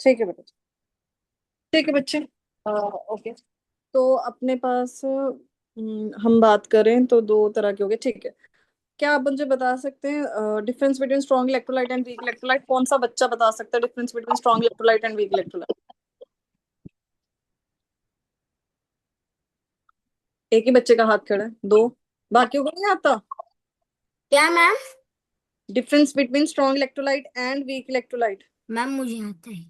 ठीक है बेटा। ठीक है बच्चे। ओके। तो अपने पास हम बात करें तो दो तरह के हो गए, ठीक है। क्या आप मुझे बता सकते हैं difference between strong electrolyte and weak electrolyte? कौन सा बच्चा बता सकता है difference between strong electrolyte and weak electrolyte? एक ही बच्चे का हाथ खड़ा है, दो, बाकियों को नहीं आता? क्या ma'am? Difference between strong electrolyte and weak electrolyte. Ma'am मुझे आता है।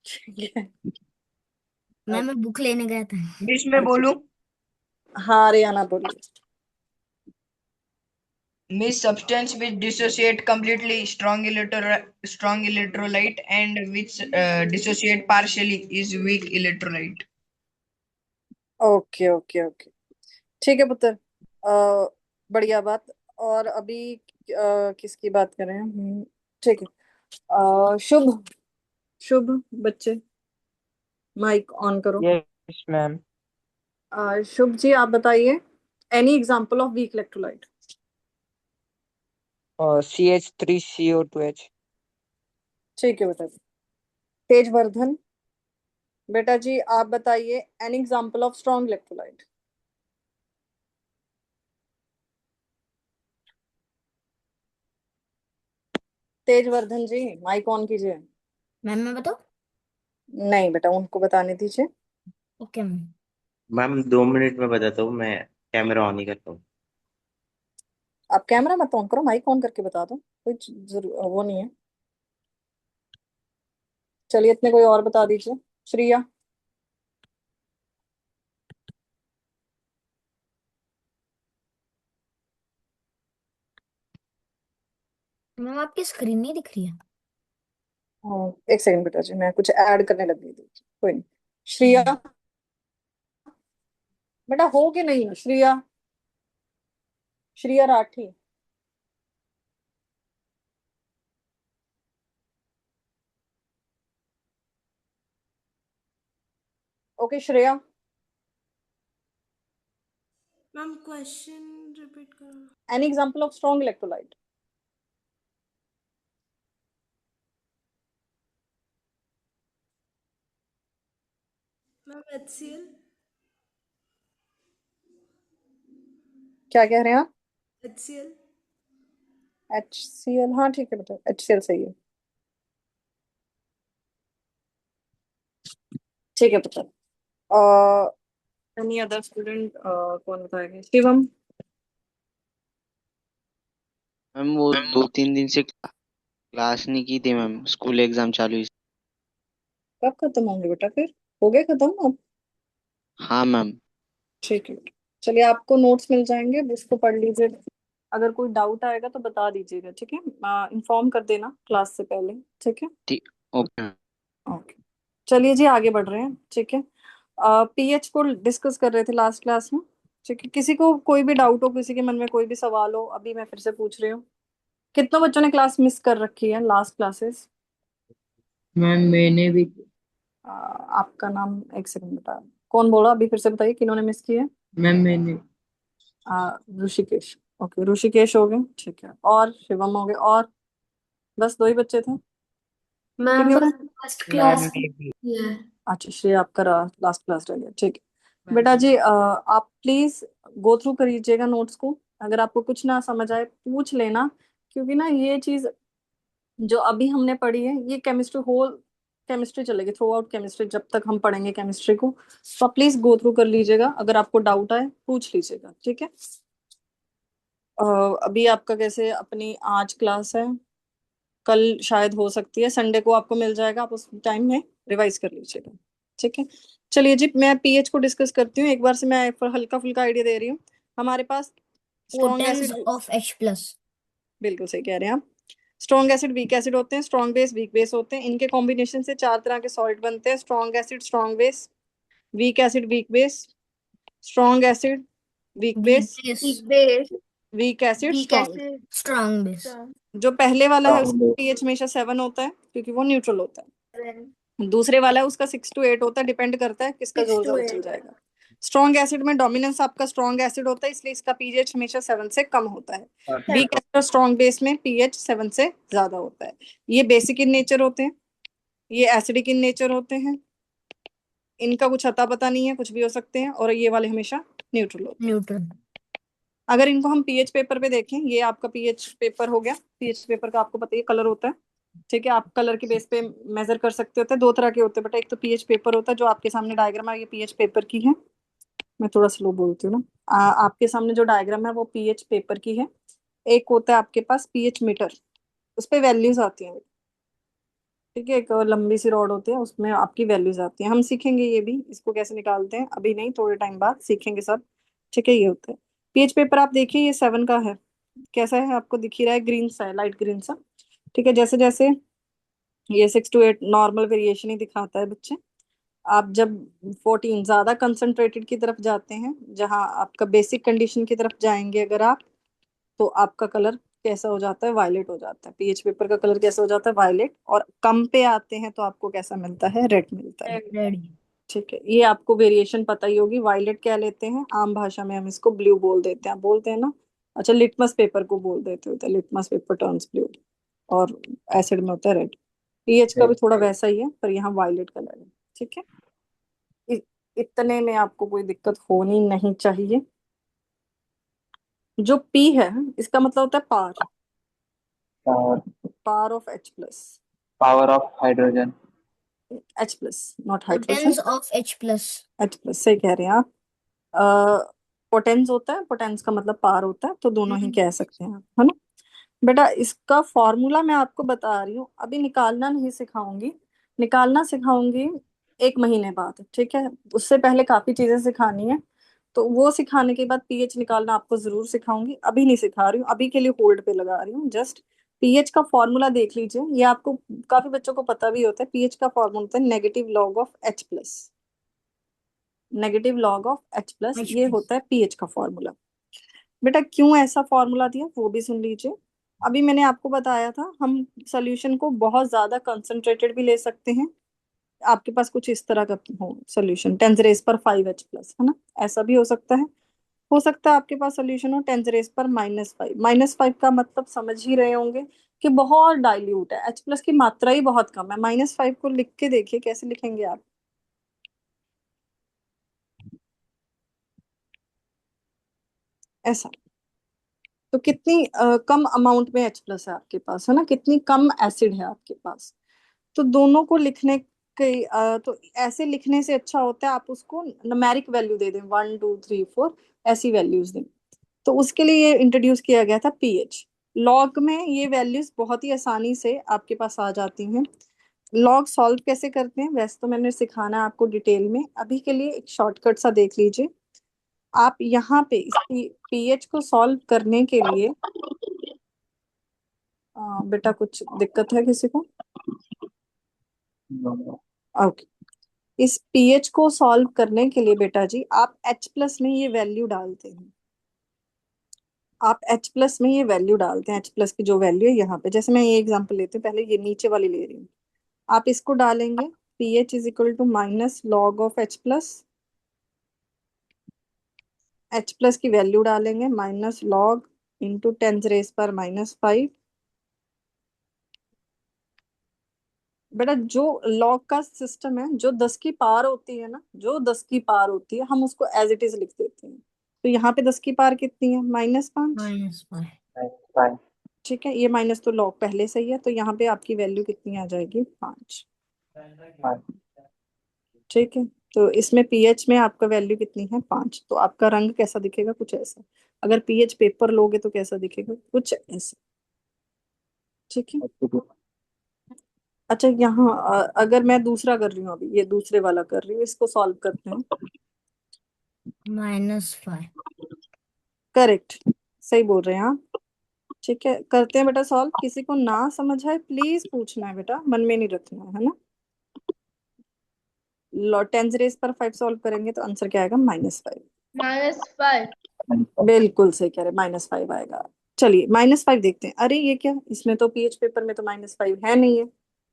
ठीक है। मैम मैं बुक लेने गया था। बीच में अच्छा। बोलूं? हाँ रियाना बोलिए। Means substance which dissociate completely strong electrolyte and which dissociate partially is weak electrolyte. Okay okay okay. ठीक है पुत्र। बढ़िया बात। और अभी किसकी बात करें? ठीक है। शुभ। शुभ बच्चे, माइक ऑन करो। Yes ma'am. शुभ जी आप बताइए, any example of weak electrolyte? CH3CO2H। ठीक है बेटा। तेजवर्धन बेटा जी आप बताइए, any example of strong electrolyte? Tejvardhan ji mic on कीजिए। मैम मैं बताऊँ? नहीं बेटा, उनको बताने दीजिए। Okay ma'am. मैम 2 मिनट में बताता हूँ मैं। कैमरा ऑन ही करता हूँ। आप कैमरा मत ऑन करो, माइक ऑन करके बता दो, कोई जरूर वो नहीं है। चलिए इतने कोई और बता दीजिए। श्रिया। मैम आपकी स्क्रीन नहीं दिख रही है। एक सेकंड बेटा जी, मैं कुछ ऐड करने लग गई थी, कोई नहीं। श्रिया बेटा, हो कि नहीं Shriya? Shriya Rathi. Okay Shreya. Ma'am question repeat करो। Any example of strong electrolyte? Ma'am HCl। क्या कह रहे हैं आप? HCl। HCl, हाँ ठीक है बेटा, HCl सही है। ठीक है बेटा। एनी अदर स्टूडेंट कौन बताएगा? शिवम। मैम वो 2-3 दिन से क्लास नहीं की थी मैम, स्कूल एग्जाम चालू ही। कब खत्म होंगे बेटा फिर? हो गए खत्म अब? हाँ मैम। ठीक है बेटा। चलिए आपको नोट्स मिल जाएंगे, उसको पढ़ लीजिए। अगर कोई डाउट आएगा तो बता दीजिएगा, ठीक है? इन्फॉर्म कर देना क्लास से पहले, ठीक है? ठीक। ओके। ओके। चलिए जी आगे बढ़ रहे हैं, ठीक है। पीएच को डिस्कस कर रहे थे लास्ट क्लास में, ठीक है। किसी को कोई भी डाउट हो, किसी के मन में कोई भी सवाल हो, अभी मैं फिर से पूछ रही हूँ। कितनों बच्चों ने क्लास मिस कर रखी है, लास्ट क्लासेस? मैम मैंने भी। आपका नाम, एक सेकंड बता, कौन बोला अभी? फिर से बताइए किन्होंने मिस की है। मैम मैंने। ऋषिकेश। ओके ऋषिकेश हो गए, ठीक है। और शिवम हो गए, और बस दो ही बच्चे थे? मैम क्योंकि बस फर्स्ट मैम क्लास ने भी। है। अच्छा श्रेय आपका लास्ट क्लास रह गया, ठीक है। बेटा जी आप प्लीज गो थ्रू करिएगा नोट्स को। अगर आपको कुछ ना समझ आए पूछ लेना, क्योंकि ना ये चीज जो अभी हमने पढ़ी है ये केमिस्ट्री, होल केमिस्ट्री चलेगी, थ्रू आउट केमिस्ट्री जब तक हम पढ़ेंगे केमिस्ट्री को। तो आप प्लीज गो थ्रू कर लीजिएगा, अगर आपको डाउट आए पूछ लीजिएगा, ठीक है? अ, अभी आपका कैसे, अपनी आज क्लास है, कल शायद हो सकती है, संडे को आपको मिल जाएगा, आप उस टाइम में रिवाइज कर लीजिएगा, ठीक है? चलिए जी मैं पीएच को डिस्कस करती हूँ एक बार से, मैं हल्का फुल्का आइडिया दे रही हूँ। हमारे पास strong potence acid, of H+। बिल्कुल सही कह रहे हैं आप। स्ट्रॉन्ग एसिड वीक एसिड होते हैं, स्ट्रॉन्ग बेस वीक बेस होते हैं, इनके कॉम्बिनेशन से चार तरह के सॉल्ट बनते हैं: strong acid, strong base, weak acid weak base, strong acid weak weak base, base. Base. Weak acid weak strong. Acid. Strong base. जो पहले वाला है उसका पीएच हमेशा 7 होता है क्योंकि वो न्यूट्रल होता है। दूसरे वाला है उसका 6 to 8 होता है, डिपेंड करता है किसका सिक्स जोर टू ज्यादा चल एट जाएगा। स्ट्रॉन्ग एसिड में डोमिनेंस आपका स्ट्रॉन्ग एसिड होता है, इसलिए इसका पीएच हमेशा 7 से कम होता है। वीक एसिड और स्ट्रॉन्ग बेस में पीएच 7 से ज्यादा होता है। ये बेसिक इन नेचर होते हैं। ये एसिडिक इन नेचर होते हैं, इनका कुछ अता पता नहीं है, कुछ भी हो सकते हैं, और ये वाले हमेशा न्यूट्रल होते हैं। न्यूट्रल। अगर इनको हम पीएच पेपर पे देखें, ये आपका पीएच पेपर हो गया। पीएच पेपर का आपको पता ही कलर होता है, ठीक है, आप कलर के बेस पे मेजर कर सकते होते हैं। दो तरह के होते हैं बेटा, एक तो पीएच पेपर होता है जो आपके सामने डायग्राम है, ये पीएच पेपर की है। मैं थोड़ा स्लो बोलती हूँ ना। आपके सामने जो डायग्राम है वो पीएच पेपर की है। एक होता है आपके पास पीएच मीटर, उस पे वैल्यूज आती हैं, ठीक है, एक लंबी सी रॉड होती है, उसमें आपकी वैल्यूज आती हैं। हम सीखेंगे ये भी, इसको कैसे निकालते हैं, अभी नहीं, थोड़े टाइम बाद सीखेंगे सब, ठीक है। ये होता है पीएच पेपर। आप देखिए ये 7 का है, कैसा है आपको दिख ही रहा है, ग्रीन सा है, लाइट ग्रीन सा, ठीक है। जैसे जैसे ये 6 to 8 नॉर्मल वेरिएशन ही दिखाता है बच्चे। आप जब 14 ज्यादा कंसंट्रेटेड की तरफ जाते हैं, जहां आपका बेसिक कंडीशन की तरफ जाएंगे अगर आप, तो आपका कलर कैसा हो जाता है, वायलेट हो जाता है। पीएच पेपर का कलर कैसा हो जाता है, वायलेट। और कम पे आते हैं तो आपको कैसा मिलता है, रेड मिलता है, रेड। ठीक है। ये आपको वेरिएशन पता ही होगी, वायलेट कह लेते हैं, आम भाषा में हम इसको ब्लू बोल देते हैं, आप बोलते हैं ना। अच्छा, लिटमस पेपर को बोल देते होते हैं, लिटमस पेपर टर्न्स ब्लू, और एसिड में होता है रेड। पीएच का भी थोड़ा वैसा ही है, पर यहाँ वायलेट कलर है, ठीक है। इ- इतने में आपको कोई दिक्कत होनी नहीं चाहिए। जो पी है, इसका मतलब होता है par, Power, par of H plus. power of hydrogen. H plus, not hydrogen, potence of H plus. H plus सही कह रहे हैं आप। पोटेंस होता है, पोटेंस का मतलब पार होता है, तो दोनों ही कह सकते हैं आप, है ना। बेटा इसका फॉर्मूला मैं आपको बता रही हूँ, अभी निकालना नहीं सिखाऊंगी, निकालना सिखाऊंगी 1 महीने बाद, ठीक है। उससे पहले काफी चीजें सिखानी है, तो वो सिखाने के बाद पीएच निकालना आपको जरूर सिखाऊंगी। अभी नहीं सिखा रही हूँ, अभी के लिए होल्ड पे लगा रही हूँ जस्ट। पीएच का फॉर्मूला देख लीजिए, ये आपको काफी बच्चों को पता भी होता है। पीएच का फॉर्मूला होता है negative log of H plus, negative log of H plus, H ये प्लस। होता है पीएच का फॉर्मूला। बेटा क्यों ऐसा फॉर्मूला दिया वो भी सुन लीजिए। अभी मैंने आपको बताया था, हम सोल्यूशन को बहुत ज्यादा कंसंट्रेटेड भी ले सकते हैं। आपके पास कुछ इस तरह का हो सोल्यूशन, 10⁻⁵ प्लस, है ना, ऐसा भी हो सकता है। हो सकता है आपके पास सोल्यूशन हो 10⁻⁻⁵। -5 का मतलब समझ ही रहे होंगे कि बहुत डाइल्यूट है, H प्लस की मात्रा ही बहुत कम है। -5 को लिख के देखिए कैसे लिखेंगे आप, ऐसा। तो कितनी कम अमाउंट में H प्लस है आपके पास, है ना, कितनी कम एसिड है आपके पास। तो दोनों को लिखने के तो ऐसे लिखने से अच्छा होता है आप उसको न्यूमेरिक वैल्यू दे दें, 1 2 3 4, ऐसी वैल्यूज दें। तो उसके लिए ये इंट्रोड्यूस किया गया था पीएच। लॉग में ये वैल्यूज बहुत ही आसानी से आपके पास आ जाती हैं। लॉग सॉल्व कैसे करते हैं वैसे तो मैंने सिखाना है आपको डिटेल में, अभी के लिए एक शॉर्टकट सा देख लीजिए। आप यहाँ पे इस पीएच को सॉल्व करने के लिए बेटा कुछ दिक्कत है किसी को, No. ओके। इस पीएच को सॉल्व करने के लिए बेटा जी आप H प्लस में ये वैल्यू डालते हैं, आप H प्लस में ये वैल्यू डालते हैं। H प्लस की जो वैल्यू है यहाँ पे, जैसे मैं ये एग्जांपल लेती हूँ, पहले ये नीचे वाली ले रही हूँ, आप इसको डालेंगे pH is equal to minus log of H plus, H plus की वैल्यू डालेंगे माइनस लॉग इंटू 10⁻⁻⁵। बेटा जो लॉग का सिस्टम है, जो 10 की पावर होती है ना, जो 10 की पावर होती है हम उसको एज इट इज लिख देते हैं। तो यहाँ पे 10 की पावर कितनी है, -5, -5। Fine. ठीक है। ये माइनस तो लॉग पहले से ही है, तो यहाँ पे आपकी वैल्यू कितनी आ जाएगी, 5, Fine. ठीक है। तो इसमें पीएच में आपका वैल्यू कितनी है, 5। तो आपका रंग कैसा दिखेगा, कुछ ऐसा। अगर पीएच पेपर लोगे तो कैसा दिखेगा, कुछ ऐसा, ठीक है। अच्छा यहाँ अगर मैं दूसरा कर रही हूँ, अभी ये दूसरे वाला कर रही हूँ, इसको सॉल्व करते हैं। -5। करेक्ट, सही बोल रहे हैं आप, ठीक है। करते हैं बेटा सॉल्व, किसी को ना समझ आए प्लीज पूछना है बेटा, मन में नहीं रखना है ना। 10⁻⁵ सॉल्व करेंगे तो आंसर क्या आएगा, -5। -5। बिल्कुल सही कह रहे, -5 आएगा। चलिए -5 देखते हैं। अरे ये क्या, इसमें तो पीएच पेपर में तो -5 है नहीं है,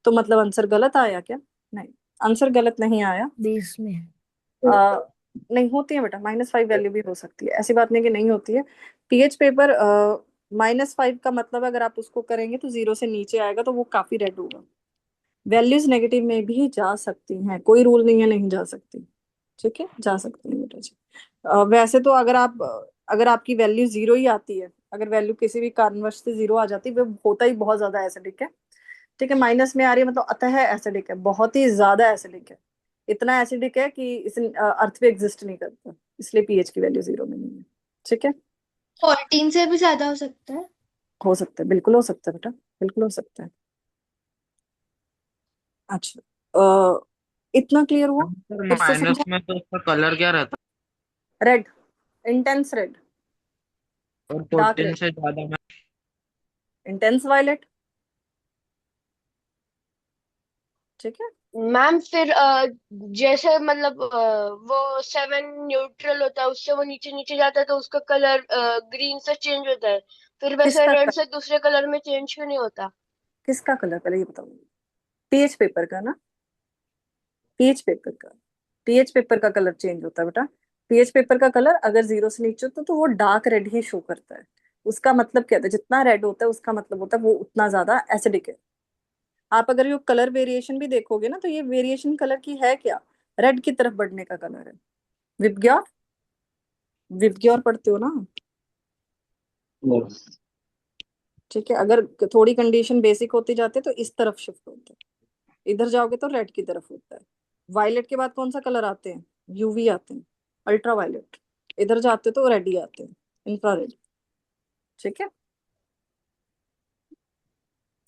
तो मतलब आंसर गलत आया क्या, नहीं, आंसर गलत नहीं आया। बेस में। आ, नहीं होती है बेटा, -5 वैल्यू भी हो सकती है, ऐसी बात नहीं कि नहीं होती है। पीएच पेपर -5 का मतलब अगर आप उसको करेंगे तो 0 से नीचे आएगा, तो वो काफी रेड होगा। वैल्यूज नेगेटिव में भी जा सकती हैं, कोई रूल नहीं है नहीं जा सकती। ठीक है, जा सकती है बेटा जी। वैसे तो अगर आपकी वैल्यू जीरो ही आती है, अगर वैल्यू किसी भी कारणवश से जीरो आ जाती है, वो होता ही बहुत ज्यादा एसिडिक है। ठीक है, माइनस में आ रही है मतलब अतः एसिडिक है, बहुत ही ज्यादा एसिडिक है। इतना एसिडिक है कि इस अर्थ पे एग्जिस्ट नहीं करता, इसलिए पीएच की वैल्यू जीरो में नहीं है। ठीक है, 14 से भी ज्यादा हो सकता है। हो सकता है, बिल्कुल हो सकता है बेटा, बिल्कुल हो सकता है। अच्छा, इतना क्लियर हुआ? सर फिर से माइनस समझा? में तो उसका कलर क्या रहता रेड, इंटेंस रेड, है? और डार्क 14 रेड, से ज्यादा में? Intense violet. ठीक है, मैम फिर जैसे मतलब वो 7 न्यूट्रल होता है, उससे वो नीचे नीचे जाता है तो उसका कलर ग्रीन से चेंज होता है। फिर वैसे किसका रेड से दूसरे कलर में चेंज क्यों नहीं होता? किसका कलर पहले ये बताओ? पीएच पेपर का ना, पीएच पेपर का, पीएच पेपर का कलर चेंज होता है बेटा। पीएच पेपर का कलर अगर जीरो से नीचे होता है तो वो डार्क रेड ही शो करता है। उसका मतलब क्या होता है, जितना रेड होता है उसका मतलब होता है वो उतना ज्यादा एसिडिक है। आप अगर ये कलर वेरिएशन भी देखोगे ना, तो ये वेरिएशन कलर की है क्या, रेड की तरफ बढ़ने का कलर है। विबग्योर, विबग्योर पढ़ते हो ना? Yes. ठीक है, अगर थोड़ी कंडीशन बेसिक होती जाती है तो इस तरफ शिफ्ट होता है, इधर जाओगे तो रेड की तरफ होता है। वायलेट के बाद कौन सा कलर आते हैं? यूवी आते हैं, अल्ट्रा वायलेट। इधर जाते तो रेड ही आते हैं, इंफ्रारेड। ठीक है,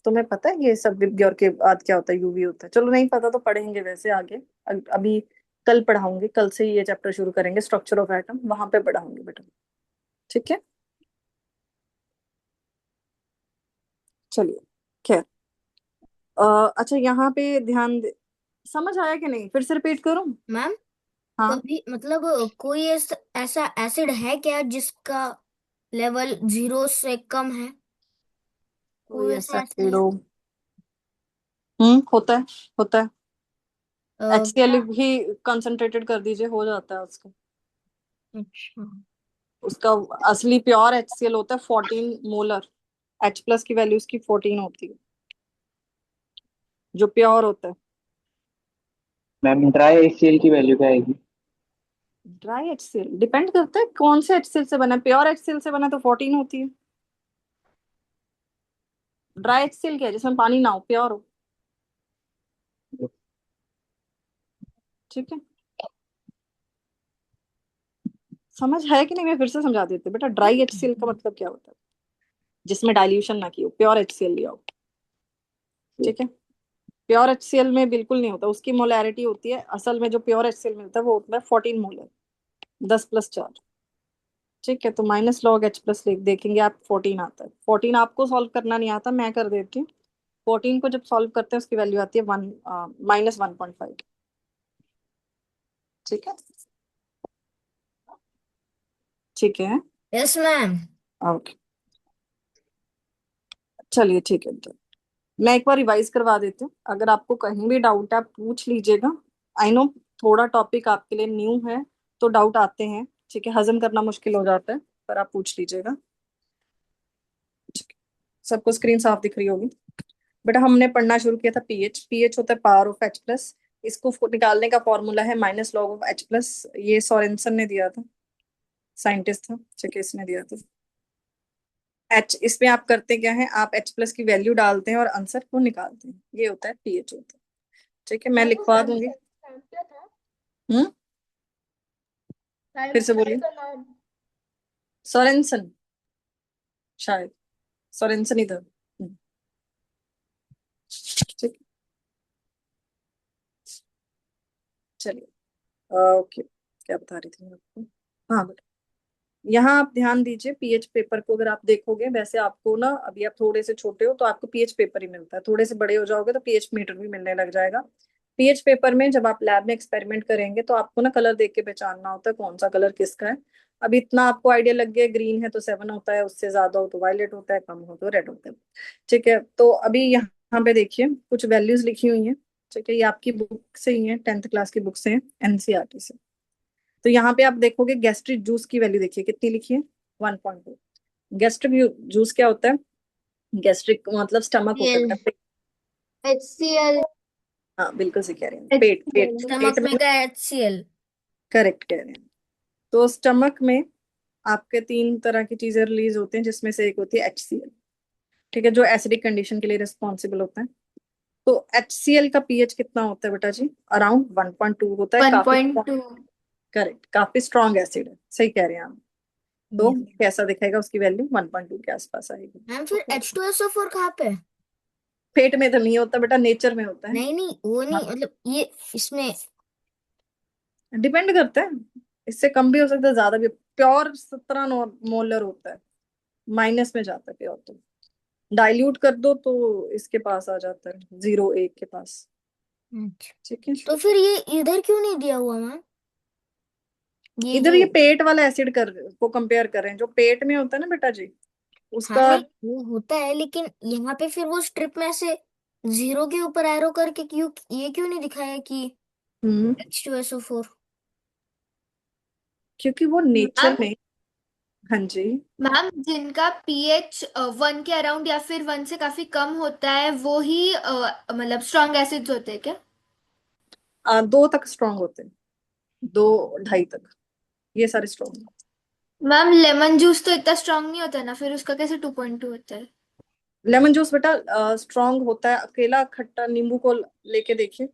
तुम्हें पता है ये सब विबग्योर के बाद क्या होता है, यूवी होता है? चलो नहीं पता तो पढ़ेंगे वैसे आगे। अभी कल पढ़ाऊंगी, कल से ही ये चैप्टर शुरू करेंगे, स्ट्रक्चर ऑफ एटम, वहां पे पढ़ाऊंगी बेटा। ठीक है, चलिए, खैर। अच्छा, यहाँ पे ध्यान समझ आया कि नहीं, फिर से रिपीट करूं? मैम, हाँ, कभी मतलब कोई ऐसा एसिड है क्या जिसका लेवल 0 से कम है? कोई कोई ऐसा ऐसा एसिड एसिड है? हो? होता है, होता है। HCl क्या? भी कंसंट्रेटेड कर दीजिए, हो जाता है उसका। अच्छा। उसका असली प्योर HCl होता है 14 मोलर। H प्लस की वैल्यू उसकी 14 होती है, जो प्योर होता है। मैम ड्राई HCl की वैल्यू क्या आएगी? ड्राई HCl डिपेंड करता है कौन से HCl से बना है। प्योर HCl से बना है तो 14 होती है। ड्राई HCl क्या है, जिसमें पानी ना हो, प्योर हो। ठीक है, समझ है कि नहीं? मैं फिर से समझा देती हूँ बेटा, ड्राई HCl का मतलब क्या होता है, जिसमें डाइल्यूशन ना की हो, प्योर HCl लिया हो। ठीक है, प्योर HCl में बिल्कुल नहीं होता, उसकी मोलैरिटी होती है, असल में जो प्योर HCl मिलता है वो होता है 14 मोलर, 10+4। ठीक है, तो माइनस लॉग H प्लस लिख देखेंगे आप, 14 आता है। 14 आपको सॉल्व करना नहीं आता, मैं कर देती हूँ। 14 को जब सॉल्व करते हैं उसकी वैल्यू आती है -1.5। ठीक है, ठीक है, यस मैम। ओके, चलिए ठीक है। तो मैं एक बार रिवाइज करवा देती हूँ, अगर आपको कहीं भी डाउट है आप पूछ लीजिएगा। आई नो थोड़ा टॉपिक आपके लिए न्यू है, तो डाउट आते हैं। ठीक है, हजम करना मुश्किल हो जाता है, पर आप पूछ लीजिएगा। ठीक है, सबको स्क्रीन साफ दिख रही होगी? बेटा हमने पढ़ना शुरू किया था पीएच। पीएच होता है पावर ऑफ H प्लस। इसको निकालने का फॉर्मूला है -log of H प्लस। ये सोरेनसन ने दिया था, साइंटिस्ट था। ठीक है, इसने दिया था। H, इसमें आप करते क्या है, आप H प्लस की वैल्यू डालते हैं और आंसर को निकालते हैं, ये होता है पीएच होता है। ठीक है, मैं मैम उस लिखवा टाइम दूंगी। क्या था? हम्म, फिर से साइंस बोलिए। का नाम? सोरेनसन, शायद सोरेनसन ही था। ठीक, चलिए, ओके, क्या बता रही थी मैं आपको? हाँ बेटा, यहाँ आप ध्यान दीजिए, पीएच पेपर को अगर आप देखोगे, वैसे आपको ना, अभी आप थोड़े से छोटे हो तो आपको पीएच पेपर ही मिलता है, थोड़े से बड़े हो जाओगे तो पीएच मीटर भी मिलने लग जाएगा। पीएच पेपर में जब आप लैब में एक्सपेरिमेंट करेंगे तो आपको ना कलर देख के पहचानना होता है कौन सा कलर किसका है। अब इतना आपको आइडिया लग गया, ग्रीन है तो 7 होता है, उससे ज्यादा हो तो वायलेट होता है, कम हो तो रेड होता है। ठीक है, तो अभी यहाँ पे देखिए कुछ वैल्यूज लिखी हुई हैं। ठीक है, ये आपकी बुक से ही है, 10th क्लास की बुक से है, एनसीईआरटी से। तो यहाँ पे आप देखोगे गैस्ट्रिक जूस की वैल्यू देखिए कितनी लिखी है, 1.2। गैस्ट्रिक जूस क्या होता है? गैस्ट्रिक मतलब स्टमक होता है HCl। बेटा। HCl। हाँ बिल्कुल सही कह रहे हैं, पेट पेट स्टमक पेट में में का HCl। करेक्ट कह रहे हैं। तो स्टमक में आपके 3 तरह की चीजें रिलीज होती हैं, जिसमें से एक होती है HCl, ठीक है, जो एसिडिक कंडीशन के लिए रिस्पॉन्सिबल होता है। तो HCl का पीएच कितना होता है बेटा जी? अराउंड 1.2 होता है, काफी 1.2। करेक्ट, काफी स्ट्रॉन्ग एसिड है, सही कह रहे हैं आप। तो Yes. कैसा दिखेगा? उसकी वैल्यू 1.2 के आसपास आएगी। मैम फिर H2SO4 कहाँ पे है? पेट में तो नहीं होता बेटा, नेचर में होता है। नहीं नहीं, वो नहीं, मतलब ये इसमें। डिपेंड करता है, इससे कम भी हो सकता है, ज्यादा भी। प्योर 17 मोलर होता है, माइनस में जाता है प्योर तो। डाइल्यूट कर दो तो इसके पास आ जाता है 0.1 के पास, अच्छा, ठीक है। तो फिर ये इधर क्यों नहीं दिया हुआ मैम? ये इधर जो, ये पेट वाला एसिड को कंपेयर कर रहे हैं, जो पेट में होता है ना बेटा जी, हाँ उसका। नहीं वो होता है, लेकिन यहाँ पे फिर वो स्ट्रिप में से 0 के ऊपर एरो करके क्यों, ये क्यों नहीं दिखाया कि हम्म H2SO4? क्योंकि वो नेचर मैम में। हाँ जी। मैम जिनका पीएच 1 के अराउंड या फिर 1 से काफी कम होता है वो ही मतलब स्ट्रॉन्ग एसिड्स होते हैं क्या? 2 तक स्ट्रांग होते हैं, 2 2.5 तक, ये सारे स्ट्रांग। मैम लेमन जूस तो इतना स्ट्रॉन्ग नहीं होता ना, फिर उसका कैसे 2.2 होता है? लेमन जूस बेटा स्ट्रांग होता है, अकेला खट्टा नींबू को लेके देखिए,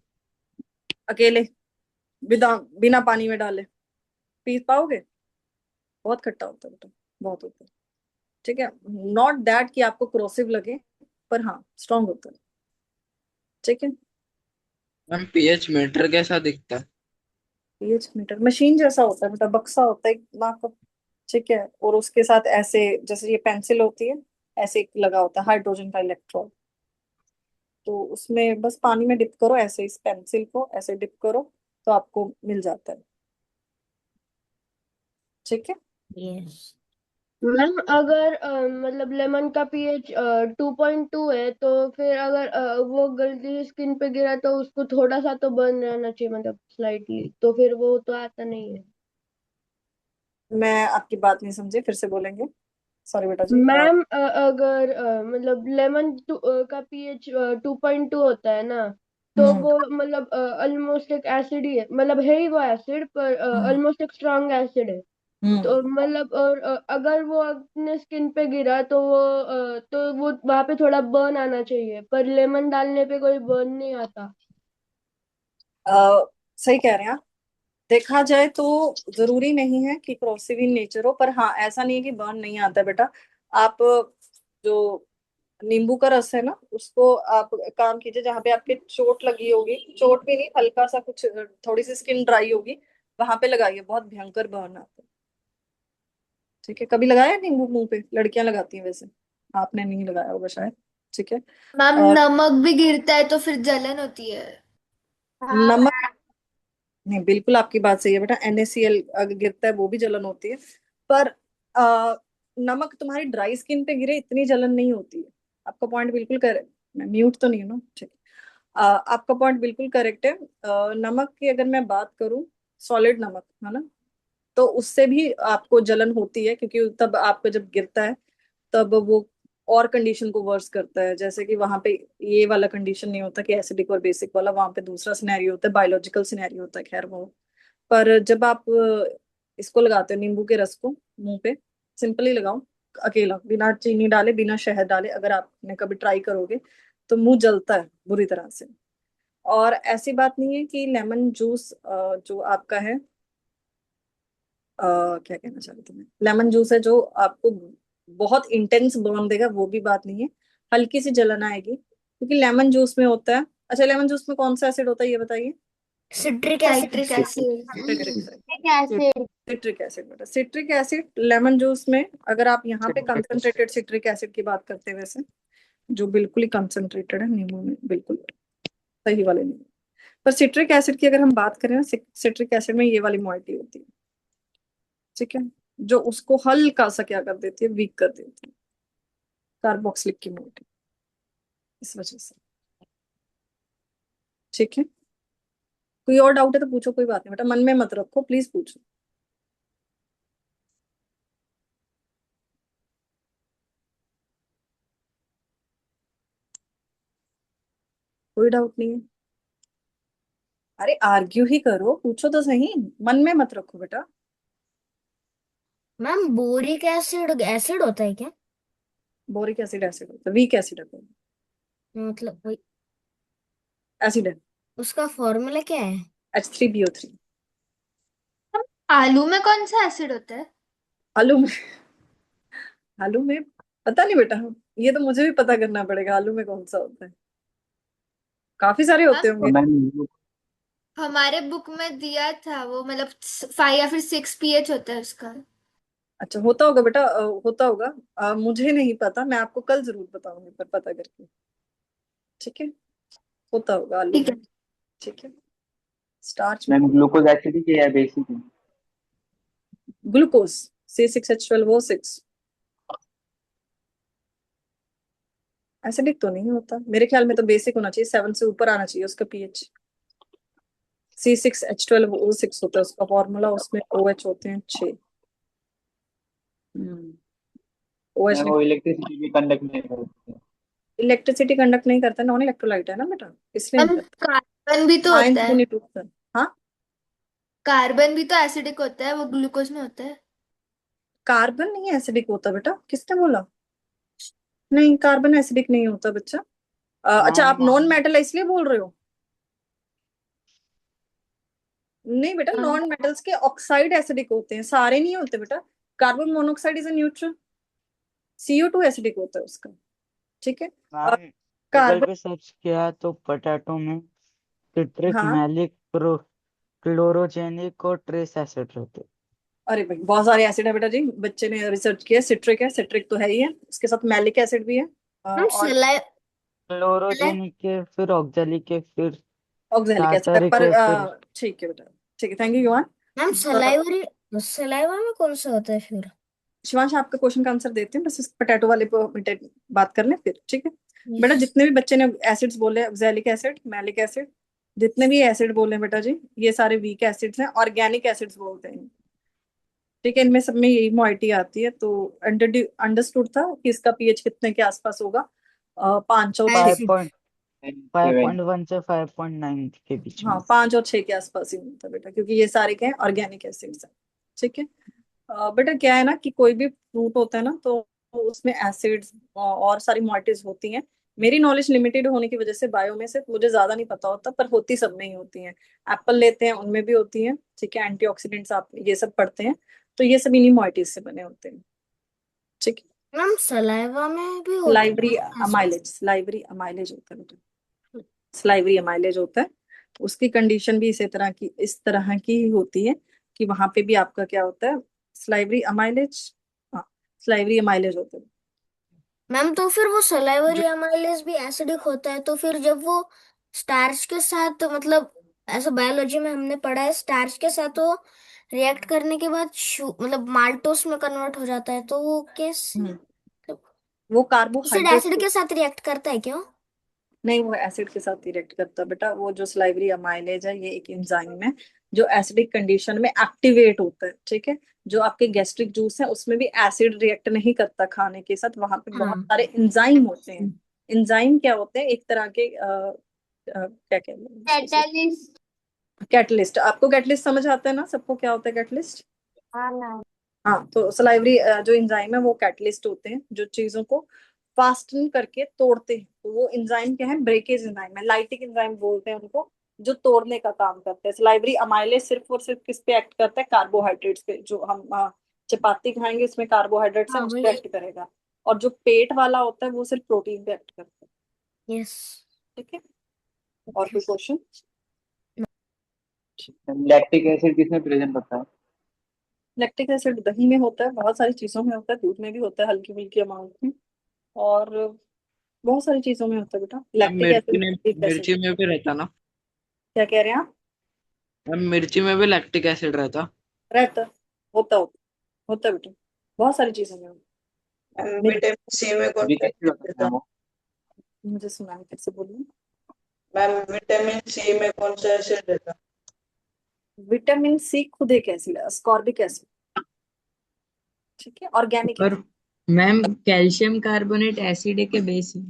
अकेले, बिना बिना पानी में डाले पी पाओगे? बहुत खट्टा होता है बेटा, बहुत होता है, ठीक है। नॉट दैट कि आपको क्रोसिव लगे, पर हाँ स्ट्रांग होता है, ठीक है। मैम पीएच मीटर कैसा दिखता है? पीएच मीटर मशीन जैसा होता है बेटा, बक्सा होता है एक नाक का, ठीक है, और उसके साथ ऐसे, जैसे ये पेंसिल होती है, ऐसे एक लगा होता है हाइड्रोजन का इलेक्ट्रोड। तो उसमें बस पानी में डिप करो, ऐसे इस पेंसिल को ऐसे डिप करो, तो आपको मिल जाता है, ठीक है। यस। मैम अगर मतलब लेमन का पीएच 2.2 है तो फिर अगर वो गलती स्किन पे गिरा तो उसको थोड़ा सा तो बर्न रहना चाहिए, मतलब स्लाइटली, तो फिर वो तो आता नहीं है। मैं आपकी बात नहीं समझी, फिर से बोलेंगे? सॉरी बेटा जी। मैम अगर मतलब लेमन का पीएच 2.2 होता है ना, तो हम्म वो मतलब ऑलमोस्ट एक एसिड ही है, मतलब है ही वो एसिड, पर हम्म ऑलमोस्ट एक स्ट्रॉन्ग एसिड है। हम्म तो मतलब और अगर वो अपने स्किन पे गिरा तो वो वहां पे थोड़ा बर्न आना चाहिए, पर लेमन डालने पे कोई बर्न नहीं आता। सही कह रहे हैं आप। देखा जाए तो जरूरी नहीं है कि क्रॉसिव इन नेचर हो, पर हाँ ऐसा नहीं है कि बर्न नहीं आता है बेटा। आप जो नींबू का रस है ना, उसको आप काम कीजिए जहाँ पे आपके चोट लगी होगी, चोट भी नहीं, हल्का सा कुछ, थोड़ी सी स्किन ड्राई होगी, वहां पे लगाइए, बहुत भयंकर बर्न आता है, ठीक है। कभी लगाया नींबू मुंह पे? लड़कियां लगाती हैं वैसे, आपने नहीं लगाया होगा शायद, ठीक है। मैम और नमक भी गिरता है तो फिर जलन होती है। नमक, नहीं बिल्कुल आपकी बात सही है बेटा, NaCl अगर गिरता है वो भी जलन होती है, पर नमक तुम्हारी ड्राई स्किन पे गिरे इतनी जलन नहीं होती है। आपका पॉइंट बिल्कुल करेक्ट, मैं म्यूट तो नहीं हूँ ना, ठीक है। आपका पॉइंट बिल्कुल करेक्ट है। नमक की अगर मैं बात करूँ, सॉलिड नमक है ना, तो उससे भी आपको जलन होती है, क्योंकि तब आपको जब गिरता है तब वो और कंडीशन को वर्स करता है, जैसे कि वहां पे ये वाला कंडीशन नहीं होता कि एसिडिक और बेसिक वाला, वहां पे दूसरा सिनेरियो होता है, बायोलॉजिकल सिनेरियो होता है, खैर वो। पर जब आप इसको लगाते हो नींबू के रस को मुंह पे, सिंपली लगाओ, अकेला, बिना चीनी डाले, बिना शहद डाले, अगर आपने कभी ट्राई करोगे तो मुंह जलता है बुरी तरह से। और ऐसी बात नहीं है कि लेमन जूस जो आपका है, क्या कहना चाह रही थी मैं, लेमन जूस है जो आपको बहुत इंटेंस बर्न देगा, वो भी बात नहीं है, हल्की सी जलन आएगी, क्योंकि लेमन जूस में होता है। अच्छा, लेमन जूस में कौन सा एसिड होता है ये बताइए? Citric acid. Citric acid. Acid. Citric acid बेटा, सिट्रिक एसिड लेमन जूस में, अगर आप यहाँ पे कंसंट्रेटेड सिट्रिक एसिड की बात करते हैं वैसे, जो बिल्कुल ही कंसंट्रेटेड है नींबू में, बिल्कुल सही वाले नींबू। पर सिट्रिक एसिड की अगर हम बात करें ना, सिट्रिक एसिड में ये वाली मॉइटी होती है, ठीक है, जो उसको हल्का सा क्या कर देती है, वीक कर देती है, कार्बोक्सिलिक की मॉइटी, इस वजह से, ठीक है। कोई और डाउट है तो पूछो, कोई बात नहीं बेटा, मन में मत रखो, प्लीज पूछो। कोई डाउट नहीं है? अरे आर्ग्यू ही करो, पूछो तो सही, मन में मत रखो बेटा। मैम बोरिक एसिड एसिड होता है क्या? बोरिक एसिड एसिड होता है, वीक एसिड होता है, मतलब वही, एसिड है। उसका फॉर्मूला क्या है? H3PO3। आलू में कौन सा एसिड होता है? आलू में, आलू में पता नहीं बेटा, ये तो मुझे भी पता करना पड़ेगा, आलू में कौन सा होता है, काफी सारे होते मैम तो होंगे। मैम हमारे बुक में दिया था वो, मतलब 5 या फिर 6 पीएच होता है उसका। अच्छा होता होगा बेटा, होता होगा। मुझे नहीं पता, मैं आपको कल जरूर बताऊंगी पर पता करके, ठीक है। होता होगा आलू ठीक में, है। ठीक है। स्टार्च में मैम ग्लूकोज एसिडिक है या बेसिक है? Glucose, C6H12O6। एसिडिक तो नहीं होता मेरे ख्याल में, तो बेसिक होना चाहिए, 7 से ऊपर आना चाहिए उसका पीएच। C6H12O6 होता है उसका फॉर्मूला, उसमें OH होते हैं 6। OH। मैम वो इलेक्ट्रिसिटी भी कंडक्ट नहीं करते। इलेक्ट्रिसिटी कंडक्ट नहीं करता, नॉन इलेक्ट्रोलाइट है ना बेटा, इसलिए नहीं मैम करता। कार्बन भी तो आयंस होता भी है। नहीं टूटता। हाँ, कार्बन भी तो एसिडिक होता है, वो ग्लूकोज में होता है। कार्बन नहीं एसिडिक होता बेटा, किसने बोला? नहीं, कार्बन एसिडिक नहीं होता बच्चा। अच्छा, आप नॉन मेटल है इसलिए बोल रहे हो? नहीं बेटा, हाँ। नॉन मेटल्स के ऑक्साइड एसिडिक होते हैं, सारे नहीं होते बेटा। Carbon monoxide is a neutral, CO2 acidic होता है उसका, ठीक है। और मैम गूगल कार्बन, पे सर्च किया तो पोटैटो में सिट्रिक हाँ, मैलिक क्लोरोजेनिक और ट्रेस एसिड रहते। अरे भाई बहुत सारे एसिड है बेटा जी, बच्चे ने रिसर्च किया, सिट्रिक है, सिट्रिक तो है ही है, उसके साथ मैलिक एसिड भी है। मैम और सलाइ क्लोरोजेनिक के फिर ऑक्जेलिक के फिर ऑक्सैलिक एसिड है, टार्टरिक पर के फिर ठीक है बेटा, ठीक है, थैंक यू युवान। मैम सलाइवरी सलाइवा में कौन सा होता है फिर? शिवांश आपका क्वेश्चन का आंसर देते हैं, बस इस पोटैटो वाले पे मिनट बात कर लें फिर, ठीक है। बेटा यस। जितने भी बच्चे ने एसिड्स बोले, ऑक्सैलिक एसिड, मैलिक एसिड, जितने भी एसिड बोले बेटा जी, ये सारे वीक एसिड्स हैं, ऑर्गेनिक एसिड्स बोलते हैं, ठीक है। इनमें सब में यही मोइटी आती है, तो अंडरस्टूड था कि इसका पीएच कितने के आसपास होगा, 5 और 6। Five acid. Point five 7। Point one से 5.9 के बीच हाँ, में। 5 और 6 के आसपास ही मिलता है बेटा, क्योंकि ये सारे क्या है, ऑर्गेनिक एसिड्स हैं, ठीक है। बेटा क्या है ना कि कोई भी फ्रूट होता है ना, तो उसमें एसिड्स और सारी मॉइटीज होती हैं। मेरी नॉलेज लिमिटेड होने की वजह से बायो में से मुझे ज्यादा नहीं पता होता, पर होती सब में ही होती हैं। एप्पल लेते हैं, उनमें भी होती हैं, ठीक है। एंटीऑक्सीडेंट्स आप ये सब पढ़ते हैं, तो ये सब इन्हीं मॉइटीज से बने होते हैं, ठीक है। मैम सलाइवा में भी होता है लाइवरी ना एसिड? अमाइलेज, लाइवरी अमाइलेज होता है बेटा, स्लाइवरी अमाइलेज होता है। उसकी कंडीशन भी इस तरह की ही होती है कि वहां पे भी आपका क्या होता है, स्लाइवरी अमाइलेज। हाँ, स्लाइवरी अमाइलेज होता है। मैम तो फिर वो जो सलाइवरी अमाइलेज भी एसिडिक होता है, तो फिर जब वो स्टार्च के साथ, मतलब ऐसा बायोलॉजी में हमने पढ़ा है, स्टार्च के साथ वो रिएक्ट करने के बाद मतलब माल्टोस में कन्वर्ट हो जाता है, तो वो कैसे, हम्म, मतलब वो एसिड कार्बोहाइड्रेट, एसिड के साथ रिएक्ट करता है क्यों? नहीं वो एसिड के साथ रिएक्ट करता बेटा। वो जो स्लाइवरी अमाइलेज है, ये एक एंजाइम है जो एसिडिक कंडीशन में एक्टिवेट होता है, ठीक है। जो आपके गैस्ट्रिक जूस है उसमें भी एसिड रिएक्ट नहीं करता खाने के साथ, वहां पे बहुत हाँ। सारे एंजाइम होते हैं। एंजाइम क्या होते हैं, एक तरह के क्या कहते हैं, कैटलिस्ट। कैटलिस्ट। आपको कैटलिस्ट समझ आता है ना सबको, क्या होता है कैटलिस्ट? हाँ ना। हाँ, तो सलाइवरी जो एंजाइम है वो कैटलिस्ट होते हैं, जो चीजों को फास्टन करके तोड़ते हैं। तो वो एंजाइम क्या है, ब्रेकेज एंजाइम है, लाइटिक एंजाइम बोलते हैं उनको, जो तोड़ने का काम करते हैं। सलाइवरी अमाइलेज सिर्फ और सिर्फ किस पे एक्ट करता है, कार्बोहाइड्रेट्स पे। जो हम चपाती खाएंगे उसमें कार्बोहाइड्रेट्स है, हाँ उस पे वही। एक्ट करेगा। और जो पेट वाला होता है वो सिर्फ प्रोटीन पे एक्ट करता है, यस। ठीक है। और कोई क्वेश्चन? लैक्टिक एसिड किसमें प्रेजेंट होता है? लैक्टिक एसिड दही में होता है, बहुत सारी चीजों में होता है, दूध में भी होता है हल्की फुल्की अमाउंट में, और बहुत सारी चीजों में होता है बेटा मैम लैक्टिक एसिड। एक एसिड, मिर्ची में भी रहता ना? क्या कह रहे हैं आप? मैम मिर्ची में भी लैक्टिक एसिड रहता? रहता है, होता होता है बेटा, बहुत सारी चीजों में होता मैम है। विटामिन सी में कौन वीक सा एसिड एसिड होता है रहता? मैम वो। मुझे सुना है, फिर से बोलिए। मैम विटामिन सी में कौन सा एसिड रहता? विटामिन सी खुद एक एसिड है, अस्कॉर्बिक एसिड, ठीक है, ऑर्गेनिक पर acid. Ma'am calcium carbonate acid है के बेस है?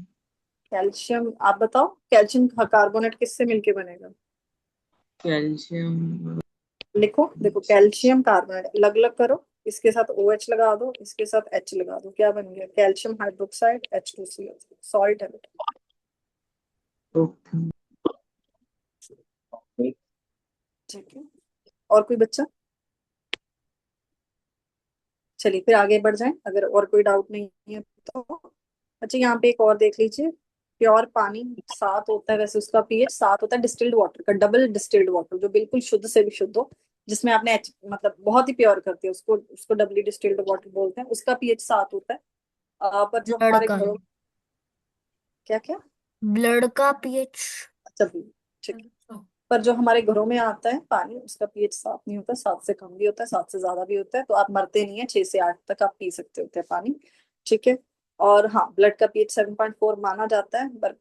कैल्शियम, आप बताओ कैल्शियम कार्बोनेट किससे मिलके बनेगा? कैल्शियम लिखो, देखो कैल्शियम कार्बोनेट अलग अलग करो, इसके साथ OH लगा दो, इसके साथ H लगा दो, क्या बन गया? कैल्शियम हाइड्रोक्साइड H2CO, सॉल्ट है बेटा। ठीक है, और कोई बच्चा? चलिए फिर आगे बढ़ जाएं, अगर और कोई डाउट नहीं है तो। अच्छा यहाँ पे एक और देख लीजिए, प्योर पानी 7 होता है, वैसे उसका pH 7 होता है, डिस्टिल्ड वाटर का, डबल डिस्टिल्ड वाटर जो बिल्कुल शुद्ध से भी शुद्ध हो, जिसमें आपने मतलब बहुत ही प्योर करती है उसको, उसको डबली डिस्टिल्ड वाटर बोलते हैं, उसका pH 7 होता है। पर जो ब्लड हमारे का घरों, क्या क्या? ब्लड का पीएच। अच्छा ठीक है। पर जो हमारे घरों में आता है पानी, उसका pH 7 नहीं होता, 7 से कम भी होता है, 7 से ज्यादा भी होता है, तो आप मरते नहीं है, 6 से 8 तक आप पी सकते होते हैं पानी। ठीक है। और हाँ, ब्लड का pH 7.4 माना जाता है, पर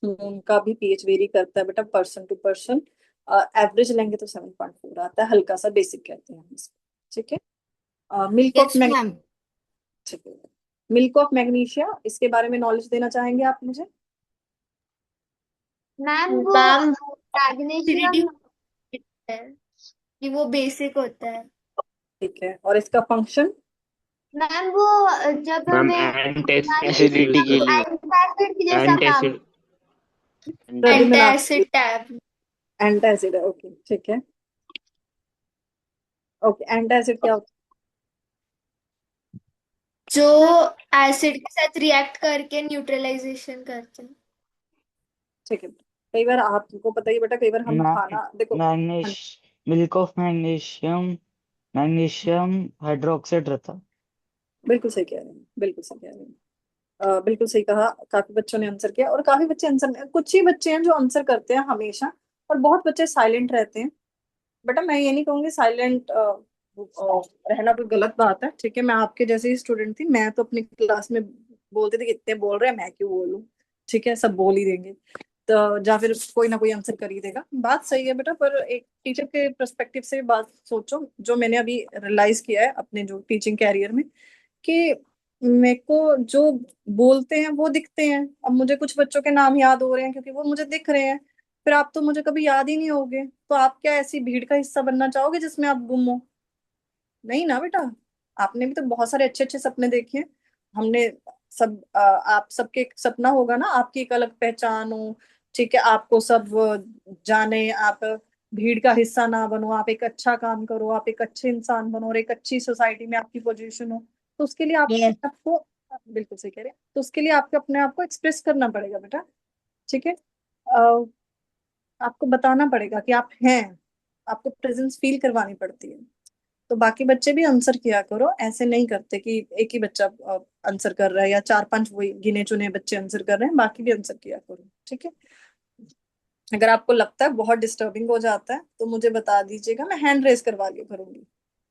खून का भी pH वेरी करता है बेटा, पर्सन टू पर्सन। एवरेज लेंगे तो 7.4 आता है, हल्का सा बेसिक कहते हैं हम इसको। ठीक है। Milk of yes mag ma'am. ठीक है, मिल्क ऑफ मैग्नीशिया, इसके बारे में नॉलेज देना चाहेंगे आप मुझे? मैम वो मैम मैग्नीशियम है कि वो बेसिक होता है। ठीक है, और इसका फंक्शन? मैम वो जब मैम हमें एंट एसिडिटी के लिए एंटासिड जैसा एंट काम, एसिड प्रद्युम्न आप? Antacid tab. एंटासिड है, ओके ठीक है। ओके, एंटासिड क्या होता जो एसिड के साथ रिएक्ट करके न्यूट्रलाइजेशन करते हैं। है? ठीक है, कई बार आपको पता ही बेटा, कई बार हम खाना देखो। Magnesia milk of magnesium magnesium hydroxide रहता। बिल्कुल सही कह रहे हैं, बिल्कुल सही कह रहे हैं। बिल्कुल सही कहा, काफी बच्चों ने आंसर किया, और काफी बच्चे आंसर, कुछ ही बच्चे हैं जो आंसर करते हैं हमेशा, और बहुत बच्चे साइलेंट रहते हैं। बेटा मैं ये नहीं कहूंगी साइलेंट रहना कोई गलत बात है, ठीक है, मैं आपके जैसे ही स्टूडेंट थी, मैं तो अपनी क्लास में बोलती थी कि इतने बोल रहे हैं, मैं क्यों बोलूं, ठीक है, सब बोल ही देंगे, तो या फिर कोई ना कोई आंसर कर ही देगा। बात सही है बेटा, पर एक टीचर के पर्सपेक्टिव से बात सोचो, जो मैंने अभी रियलाइज किया है अपने जो टीचिंग कैरियर में, कि मेरे को जो बोलते हैं वो दिखते हैं, अब मुझे कुछ बच्चों के नाम याद हो रहे हैं क्योंकि वो मुझे दिख रहे हैं, फिर आप तो मुझे कभी याद ही नहीं होगे, तो आप क्या ऐसी भीड़ का हिस्सा बनना चाहोगे जिसमें आप गुम हो? नहीं ना बेटा, आपने भी तो बहुत सारे अच्छे अच्छे सपने देखे हैं, हमने सब आप सबके एक सपना होगा ना, आपकी एक अलग पहचान हो, ठीक है, आपको सब जाने, आप भीड़ का हिस्सा ना बनो, आप एक अच्छा काम करो, आप एक अच्छे इंसान बनो, और एक अच्छी सोसाइटी में आपकी पोजीशन हो, तो उसके लिए आपको यस। आपको बिल्कुल सही कह रहे हैं, तो उसके लिए आपको अपने आप को एक्सप्रेस करना पड़ेगा बेटा। ठीक है। आपको बताना पड़ेगा कि आप हैं, आपको प्रेजेंस फील करवानी पड़ती है। तो बाकी बच्चे भी आंसर किया करो, ऐसे नहीं करते कि एक ही बच्चा आंसर कर रहा है, या 4-5 वही गिने चुने बच्चे आंसर कर रहे हैं, बाकी भी आंसर किया करो। ठीक है, अगर आपको लगता है बहुत डिस्टर्बिंग हो जाता है तो मुझे बता दीजिएगा, मैं हैंड रेज करवा लिया करूंगी।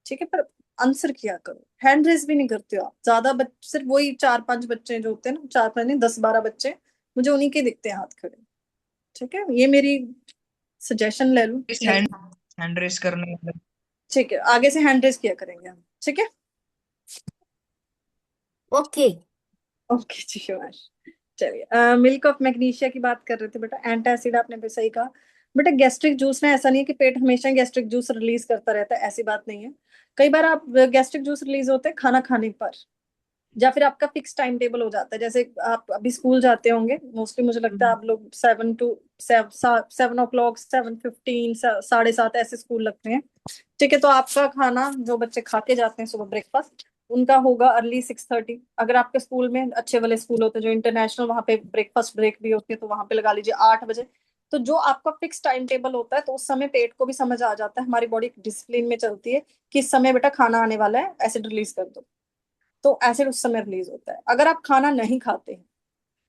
ठीक है, पर आंसर किया करो, हैंड रेज भी नहीं करते हो आप, ज्यादा सिर्फ वही 4-5 बच्चे जो होते हैं ना, 4-5 नहीं, 10-12 बच्चे, मुझे उन्हीं के दिखते हैं हाथ खड़े। ठीक है, ये मेरी सजेशन ले लो इस मेरे। हैंड रेस करने वाला। ठीक है, आगे से हैंड रेज किया करेंगे हम। ठीक है। ओके। ओके जी शिवाश। चलिए, मिल्क ऑफ मैग्नीशिया की बात कर रहे थे बेटा, एंटासिड आपने भी सही कहा। बेटा गैस्ट्रिक जूस ना, ऐसा नहीं है कि पेट हमेशा गैस्ट्रिक जूस रिलीज करता रहता है, ऐसी बात नहीं है। कई बार आप गैस्ट्रिक जूस रिलीज होते हैं खाना खाने पर, या फिर आपका फिक्स टाइम टेबल हो जाता है, जैसे आप अभी स्कूल जाते होंगे मोस्टली, मुझे लगता है आप लोग 7 to 7 7:15 7:30 ऐसे स्कूल लगते हैं। ठीक है, तो आपका खाना जो बच्चे खा के जाते हैं सुबह ब्रेकफास्ट, उनका होगा अर्ली 6:30। अगर आपके स्कूल में अच्छे वाले स्कूल होते हैं जो इंटरनेशनल, वहां पे ब्रेकफास्ट ब्रेक भी होती है, तो वहां पे लगा लीजिए 8 बजे। तो जो आपका फिक्स टाइम टेबल होता है, तो उस समय पेट को भी समझ आ जाता है, हमारी बॉडी डिसिप्लिन में चलती है कि इस समय बेटा खाना आने वाला है, एसिड रिलीज कर दो, तो एसिड उस समय रिलीज होता है। अगर आप खाना नहीं खाते हैं,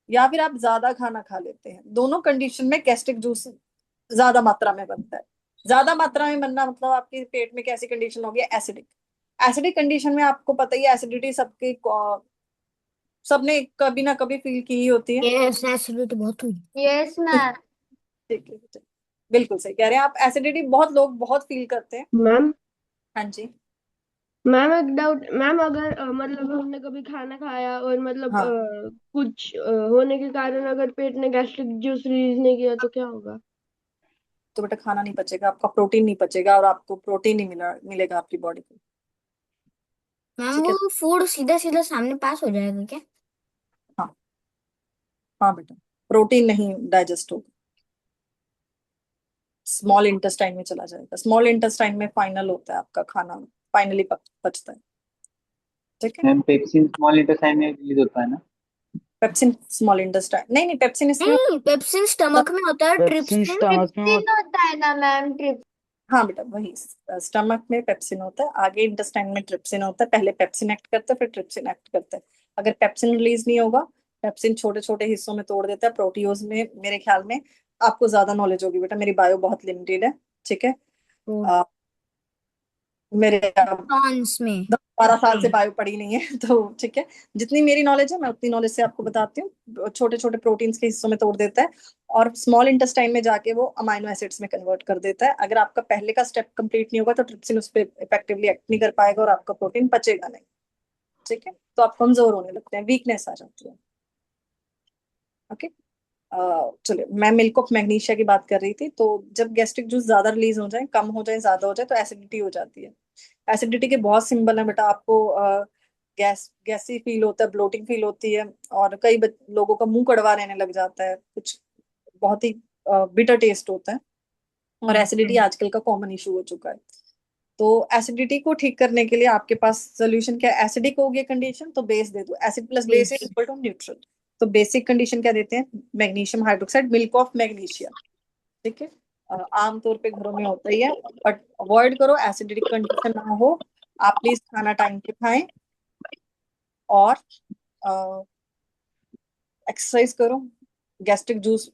या फिर आप ज्यादा खाना खा लेते हैं, दोनों कंडीशन में गैस्ट्रिक जूस ज्यादा मात्रा में बनता है। ज्यादा मात्रा में बनना मतलब आपके पेट में कैसी कंडीशन होगी? एसिडिक। एसिडिक कंडीशन में आपको पता ही है, एसिडिटी सबके सबने कभी ना कभी फील की ही होती है। यस, एसिडिटी बहुत हुई। Yes ma'am. ठीक है, ठीक है। बिल्कुल सही कह रहे हैं आप, एसिडिटी बहुत लोग बहुत फील करते हैं। मैम हाँ जी। मैम एक डाउट मैम, अगर मतलब हमने कभी खाना खाया और मतलब हाँ, कुछ होने के कारण अगर पेट ने गैस्ट्रिक जूस रिलीज नहीं किया तो क्या होगा? तो बेटा खाना नहीं पचेगा, आपका प्रोटीन नहीं पचेगा और आपको प्रोटीन नहीं मिलेगा आपकी बॉडी को। मैम ठीक है। वो फूड सीधा सीधा सामने पास हो जाएगा क्या? हाँ हाँ बेटा, प्रोटीन नहीं डाइजेस्ट होगा, स्मॉल इंटेस्टाइन में चला जाएगा। स्मॉल इंटेस्टाइन में फाइनल होता है आपका खाना, फाइनली पचता है। ठीक है। मैम पेप्सिन स्मॉल इंटेस्टाइन में रिलीज होता है ना? पेप्सिन स्मॉल इंटेस्टाइन नहीं, नहीं पेप्सिन इसमें नहीं, पेप्सिन स्टमक में होता है, पेप्सिन ट्रिप्सिन स्टमक में ट्रिप्सिन होता है ना मैम, ट्रिप हाँ बेटा वही, स्टमक में पेप्सिन होता है, आगे इंटेस्टाइन में ट्रिप्सिन होता है। पहले पेप्सिन एक्ट करता है, फिर ट्रिप्सिन एक्ट करता है। अगर पेप्सिन रिलीज नहीं होगा, पेप्सिन छोटे छोटे हिस्सों में तोड़ देता है प्रोटीओज में। मेरे ख्याल में आपको ज्यादा नॉलेज होगी बेटा, मेरी बायो बहुत लिमिटेड है। ठीक है। आ, मेरे प्रोटॉन्स में। 10-12 साल से बायो पढ़ी नहीं है तो ठीक है, जितनी मेरी नॉलेज है मैं उतनी नॉलेज से आपको बताती हूँ। छोटे छोटे प्रोटीन्स के हिस्सों में तोड़ देता है और स्मॉल इंटेस्टाइन में जाके वो अमाइनो एसिड्स में कन्वर्ट कर देता है। अगर आपका पहले का स्टेप कंप्लीट नहीं होगा तो ट्रिप्सिन उस पर इफेक्टिवली एक्ट नहीं कर पाएगा और आपका प्रोटीन पचेगा नहीं। ठीक है, तो आप कमजोर होने लगते हैं, वीकनेस आ जाती है। ओके। चलिए, मैं मिल्क ऑफ मैग्नीशिया की बात कर रही थी। तो जब गैस्ट्रिक जूस ज्यादा रिलीज हो जाए, कम हो जाए, ज्यादा हो जाए, तो एसिडिटी हो जाती है। एसिडिटी के बहुत सिंबल है बेटा, आपको गैसी फील होता है, ब्लोटिंग फील होती है, और कई लोगों का मुंह कड़वा रहने लग जाता है, कुछ बहुत ही बिटर टेस्ट होता है। और एसिडिटी आजकल का कॉमन इशू हो चुका है। तो एसिडिटी को ठीक करने के लिए आपके पास सोल्यूशन क्या है? एसिडिक हो गई कंडीशन तो बेस दे दो, acid plus base is equal to neutral. तो बेसिक कंडीशन क्या देते हैं? Magnesium hydroxide, milk of magnesia. ठीक है। आमतौर पे घरों में होता ही है, बट अवॉइड करो, एसिडिक कंडीशन ना हो। आप प्लीज खाना टाइम पे खाएं और एक्सरसाइज करो। गैस्ट्रिक जूस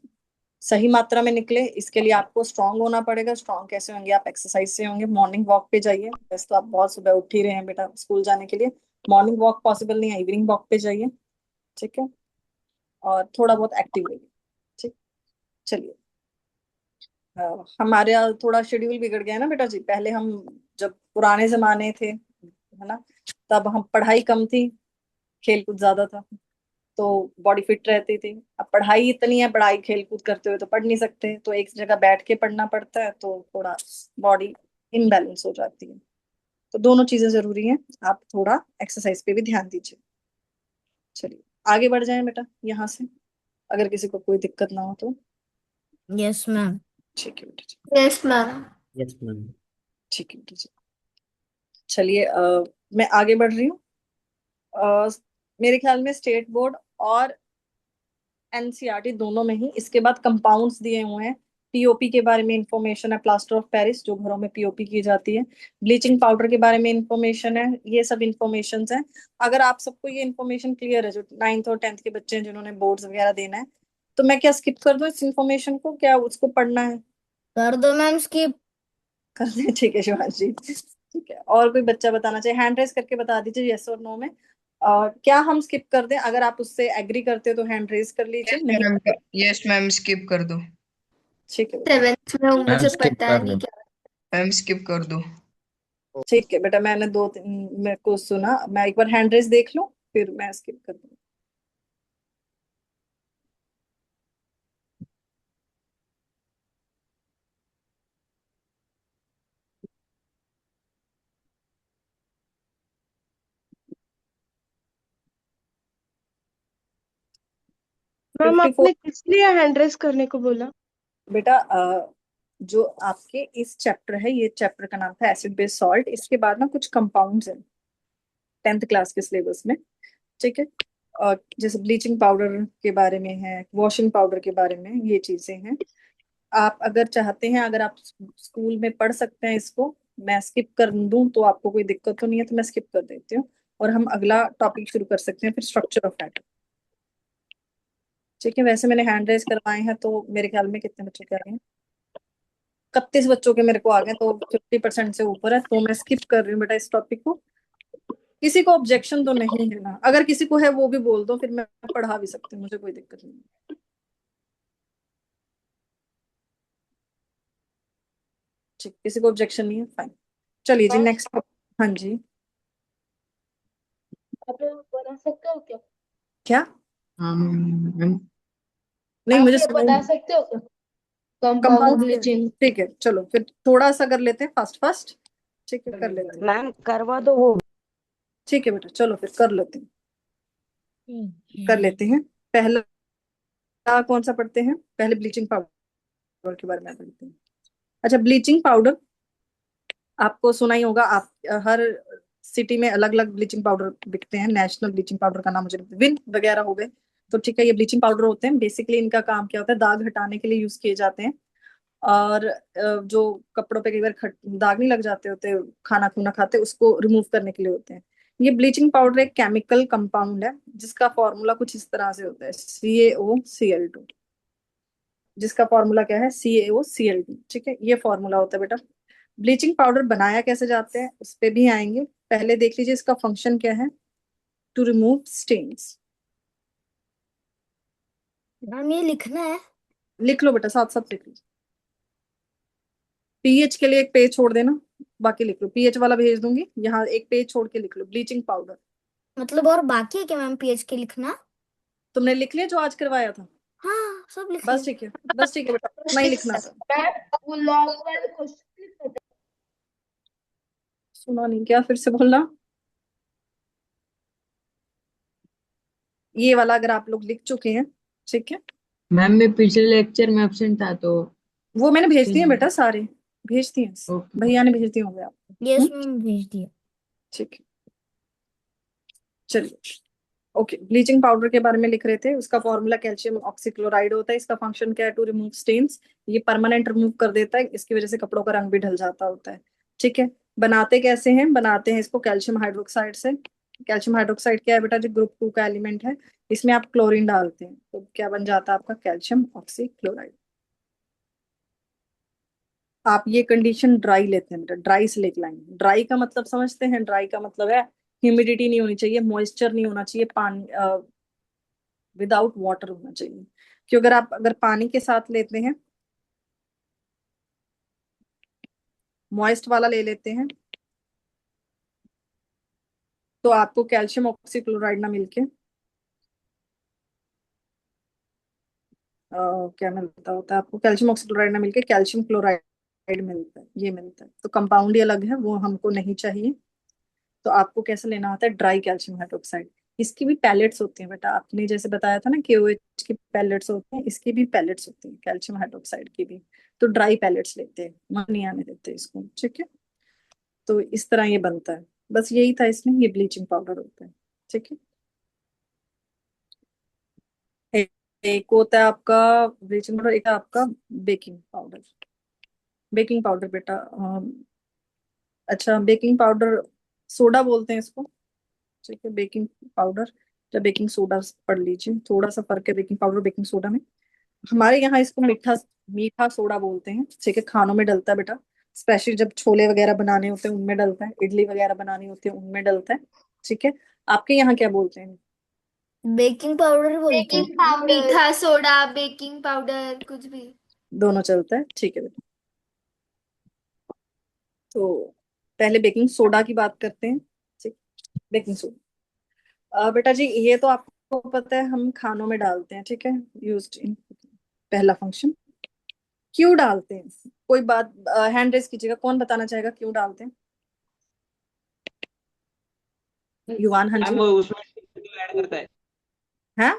सही मात्रा में निकले, इसके लिए आपको स्ट्रांग होना पड़ेगा। स्ट्रांग कैसे होंगे? आप एक्सरसाइज से होंगे। मॉर्निंग वॉक पे जाइए। वैसे तो आप बहुत सुबह उठ ही रहे हैं बेटा स्कूल जाने के लिए, मॉर्निंग वॉक पॉसिबल नहीं है, इवनिंग वॉक पे जाइए। ठीक है। और थोड़ा बहुत एक्टिव रहिए। ठीक। चलिए, हमारे यहाँ थोड़ा शेड्यूल बिगड़ गया है ना बेटा जी। पहले हम, जब पुराने जमाने थे, है ना, तब हम पढ़ाई कम थी, खेल कूद ज्यादा था, तो बॉडी फिट रहती थी। अब पढ़ाई इतनी है, पढ़ाई खेल कूद करते हुए तो पढ़ नहीं सकते, तो एक जगह बैठ के पढ़ना पड़ता है, तो थोड़ा बॉडी इनबैलेंस हो जाती है। तो दोनों चीजें जरूरी हैं, आप थोड़ा एक्सरसाइज पे भी ध्यान दीजिए। चलिए, आगे बढ़ जाएं बेटा यहाँ से, अगर किसी को कोई दिक्कत ना हो तो। Yes ma'am. ठीक है बेटा जी। Yes ma'am. Yes ma'am. ठीक है बेटा जी। चलिए, मैं आगे बढ़ रही हूँ। अ, मेरे ख्याल में स्टेट बोर्ड और एनसीईआरटी दोनों में ही इसके बाद कंपाउंड्स दिए हुए हैं। पीओपी के बारे में इंफॉर्मेशन है, प्लास्टर ऑफ पेरिस जो घरों में पीओपी की जाती है। ब्लीचिंग पाउडर के बारे में इंफॉर्मेशन है। ये सब इंफॉर्मेशन है। अगर आप सबको ये इंफॉर्मेशन क्लियर है, जो 9th और 10th के बच्चे हैं जिन्होंने बोर्ड्स वगैरह देना है, तो मैं क्या स्किप कर दूं इस इंफॉर्मेशन को? क्या उसको पढ़ना है? कर दो मैम स्किप। कर दें? ठीक है शिवांशी। ठीक है, और कोई बच्चा बताना चाहिए? हैंड रेस करके बता दीजिए यस और नो में। क्या हम स्किप कर दें? अगर आप उससे एग्री करते हो तो हैंड रेस कर लीजिए, नहीं? यस मैम, स्किप कर दो। ठीक है बेटा। 7th में हूँ, मैम मुझे स्किप पता कर नहीं दो। क्या। मैम स्किप कर दो। ठीक है बेटा, मैंने दो मेरे को सुना, मैं एक बार हैंड रेस देख लूं फिर मैं स्किप कर दूँ। मैम 54। आपने किस लिए हैंड रेस करने को बोला? बेटा, जो आपके इस चैप्टर है, ये चैप्टर का नाम था एसिड बेस सॉल्ट। इसके बाद ना कुछ कंपाउंड्स हैं 10th क्लास के सिलेबस में। ठीक है। जैसे ब्लीचिंग पाउडर के बारे में है, वॉशिंग पाउडर के बारे में, ये चीजें हैं। आप अगर चाहते हैं, अगर आप स्कूल में पढ़ सकते हैं इसको, मैं स्किप कर दूं तो आपको कोई दिक्कत तो नहीं है, तो मैं स्किप कर देती हूँ और हम अगला टॉपिक शुरू कर सकते हैं, फिर स्ट्रक्चर ऑफ एटम। ठीक है। वैसे मैंने हैंड रेस करवाए हैं, तो मेरे ख्याल में कितने बच्चों के आ गए हैं? 31 बच्चों के मेरे को आ गए, तो 50% से ऊपर है, तो मैं स्किप कर रही हूँ बेटा इस टॉपिक को। किसी को ऑब्जेक्शन तो नहीं है ना? अगर किसी को है वो भी बोल दो, फिर मैं पढ़ा भी सकती हूँ, मुझे कोई दिक्कत नहीं है। ठीक, किसी को ऑब्जेक्शन नहीं है, फाइन। चलिए जी, नेक्स्ट। हाँ जी। आप ये बता सकते हो क्या? क्या? मैम नहीं, आप मुझे ये सुनाई बता नहीं। सकते हो क्या? Compound bleaching. ठीक है, चलो फिर थोड़ा सा कर लेते हैं फास्ट फास्ट। ठीक है, कर लेते हैं। मैम करवा दो वो। ठीक है बेटा, चलो फिर कर लेते हैं, कर लेते हैं। पहला कौन सा पढ़ते हैं? पहले ब्लीचिंग पाउडर के बारे में पढ़ते हैं। अच्छा, ब्लीचिंग पाउडर आपको सुना ही होगा। आप हर सिटी में अलग अलग ब्लीचिंग पाउडर बिकते हैं। नेशनल ब्लीचिंग पाउडर का नाम मुझे विन वगैरह हो गए। तो ठीक है, ये ब्लीचिंग पाउडर होते हैं। बेसिकली इनका काम क्या होता है? दाग हटाने के लिए यूज किए जाते हैं। और जो कपड़ों पे कई बार दाग नहीं लग जाते होते, खाना खुना खाते, उसको रिमूव करने के लिए होते हैं। ये ब्लीचिंग पाउडर एक केमिकल कंपाउंड है जिसका फॉर्मूला कुछ इस तरह से होता है, CaOCl2। जिसका फॉर्मूला क्या है? CaOCl2। ठीक है, ये फॉर्मूला होता है बेटा। ब्लीचिंग पाउडर बनाया कैसे जाते हैं उस पे भी आएंगे। पहले देख लीजिए इसका फंक्शन क्या है। To remove stains. मैम ये लिखना है? लिख लो बेटा, साथ साथ लिख लो। पीएच के लिए एक पेज छोड़ देना, बाकी लिख लो। पीएच वाला भेज दूंगी, यहाँ एक पेज छोड़ के लिख लो ब्लीचिंग पाउडर। मतलब और बाकी है क्या मैम पीएच के लिखना? तुमने लिख लिया जो आज करवाया था? हाँ सब लिख बस लिया। ठीक है, बस ठीक है बेटा, उतना ही लिखना था। वो लॉन्ग वाले क्वेश्चन। सुना नहीं क्या? फिर से बोलना। ये वाला अगर आप लोग लिख चुके हैं, ठीक है। मैम मैं पिछले लेक्चर में एब्सेंट था तो वो मैंने भेज दिए बेटा, सारे भेज दिए। ओके। भैया ने भेज दिए होंगे आपको। यस मैम भेज दिया। ठीक है, चलिए। ओके, ब्लीचिंग पाउडर के बारे में लिख रहे थे। उसका फॉर्मूला कैल्शियम ऑक्सीक्लोराइड होता है। इसका फंक्शन क्या है? To remove stains. ये परमानेंट रिमूव कर देता है, इसकी वजह से कपड़ों का रंग भी ढल जाता होता है। ठीक है, बनाते कैसे हैं? बनाते हैं इसको कैल्शियम हाइड्रोक्साइड से। कैल्शियम हाइड्रोक्साइड क्या है बेटा जी? ग्रुप 2 का एलिमेंट है। इसमें आप क्लोरीन डालते हैं तो क्या बन जाता है आपका? Calcium oxychloride. आप ये कंडीशन ड्राई लेते हैं बेटा, ड्राई से लिख लाएंगे। ड्राई का मतलब समझते हैं? ड्राई का मतलब है ह्यूमिडिटी नहीं होनी चाहिए, मॉइस्चर नहीं होना चाहिए, पानी विदाउट वाटर होना चाहिए। क्यों? अगर पानी के साथ लेते हैं, मॉइस्ट वाला ले लेते हैं, तो आपको कैल्शियम ऑक्सीक्लोराइड ना मिलके क्या मिलता होता है आपको? कैल्शियम ऑक्सीक्लोराइड ना मिलके कैल्शियम क्लोराइड मिलता है, ये मिलता है। तो कंपाउंड ही अलग है, वो हमको नहीं चाहिए। तो आपको कैसे लेना होता है? Dry calcium hydroxide. इसकी भी पैलेट्स होती हैं बेटा। आपने जैसे बताया था ना KOH की पैलेट्स होती हैं, इसकी भी पैलेट्स होती हैं, कैल्शियम हाइड्रोक्साइड की भी। तो ड्राई पैलेट्स लेते हैं, मन नहीं आने देते इसको। ठीक है, तो इस तरह ये बनता है। बस यही था इसमें, ये ब्लीचिंग पाउडर होता है। ठीक है, एक होता है आपका ब्लीचिंग पाउडर, एक है आपका बेकिंग पाउडर। बेकिंग पाउडर बेटा अच्छा, बेकिंग पाउडर सोडा बोलते हैं इसको। ठीक है, बेकिंग पाउडर या बेकिंग सोडा पढ़ लीजिए। थोड़ा सा फर्क है बेकिंग पाउडर बेकिंग सोडा में। हमारे यहाँ इसको मीठा मीठा सोडा बोलते हैं। ठीक है, खानों में डलता है बेटा। स्पेशली जब छोले वगैरह बनाने होते हैं उनमें डलता है, इडली वगैरह बनानी होती है उनमें डलता है। ठीक है, आपके यहाँ क्या बोलते हैं? बेकिंग पाउडर बोलते हैं। Baking powder. मीठा सोडा, बेकिंग पाउडर, कुछ भी। दोनों चलता है। ठीक है बेटा, तो पहले बेकिंग सोडा की बात करते हैं। ठीक, बेकिंग सोडा बेटा जी ये तो आपको पता है, हम खानों में डालते हैं। ठीक है, यूज्ड इन। पहला फंक्शन, क्यों डालते हैं? कोई बात हैंड रेस कीजिएगा, कौन बताना चाहेगा क्यों डालते हैं? युवान, हाँ जी। मैम वो उसमें ऐड करता है हाँ,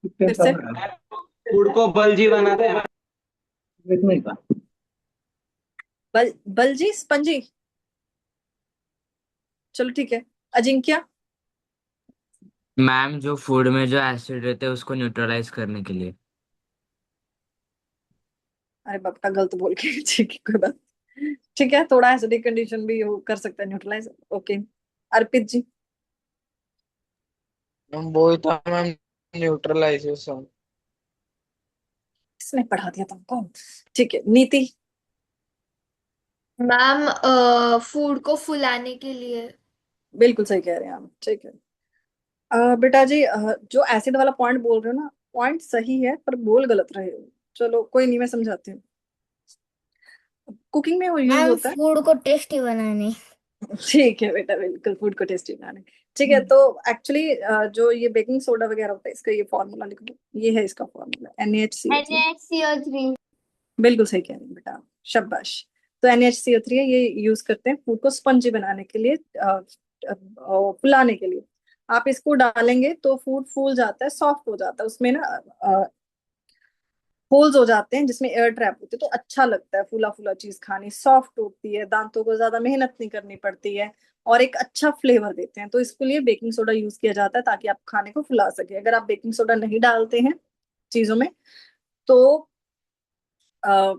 फिर से। फूड को बल्जी बनाता है। बलजी स्पंजी। चलो ठीक है, अजिंक्य। मैम जो फूड में जो एसिड रहते हैं उसको न्यूट्रलाइज करने के लिए। अरे बाप का गलत बोल के ठीक है, कोई बात। ठीक है, थोड़ा एसिडिक कंडीशन भी हो कर सकता है न्यूट्रलाइज। ओके, अर्पित जी। वो ही था मैम, न्यूट्रलाइजेशन। इसने पढ़ा दिया तुमको। ठीक है, नीति। मैम फूड को फुलाने के लिए। बिल्कुल सही कह रहे हैं आप। ठीक है बेटा जी जो एसिड वाला पॉइंट बोल रहे हो ना, पॉइंट सही है पर बोल गलत रहे हो। चलो कोई नहीं, मैं समझाती हूँ। कुकिंग में वो यूज मैम होता है। फूड को टेस्टी बनाने। ठीक है बेटा, बिल्कुल फूड को टेस्टी बनाने। ठीक है, तो एक्चुअली जो ये बेकिंग सोडा वगैरह होता है, इसका ये फॉर्मूला लिख दो, ये है इसका फॉर्मूला NaHCO3। NaCO3। बिल्कुल सही कह रही हैं बेटा, शाबाश। तो NaHCO3 है, ये यूज करते हैं फूड को स्पंजी बनाने के लिए, फुलाने के लिए। आप इसको डालेंगे तो फूड फूल जाता है, सॉफ्ट हो जाता है, उसमें ना होल्स हो जाते हैं जिसमें एयर ट्रैप होती है, तो अच्छा लगता है, फूला फूला चीज खानी, सॉफ्ट होती है, दांतों को ज्यादा मेहनत नहीं करनी पड़ती है, और एक अच्छा फ्लेवर देते हैं। तो इसके लिए बेकिंग सोडा यूज किया जाता है ताकि आप खाने को फुला सके। अगर आप बेकिंग सोडा नहीं डालते हैं चीजों में, तो अ,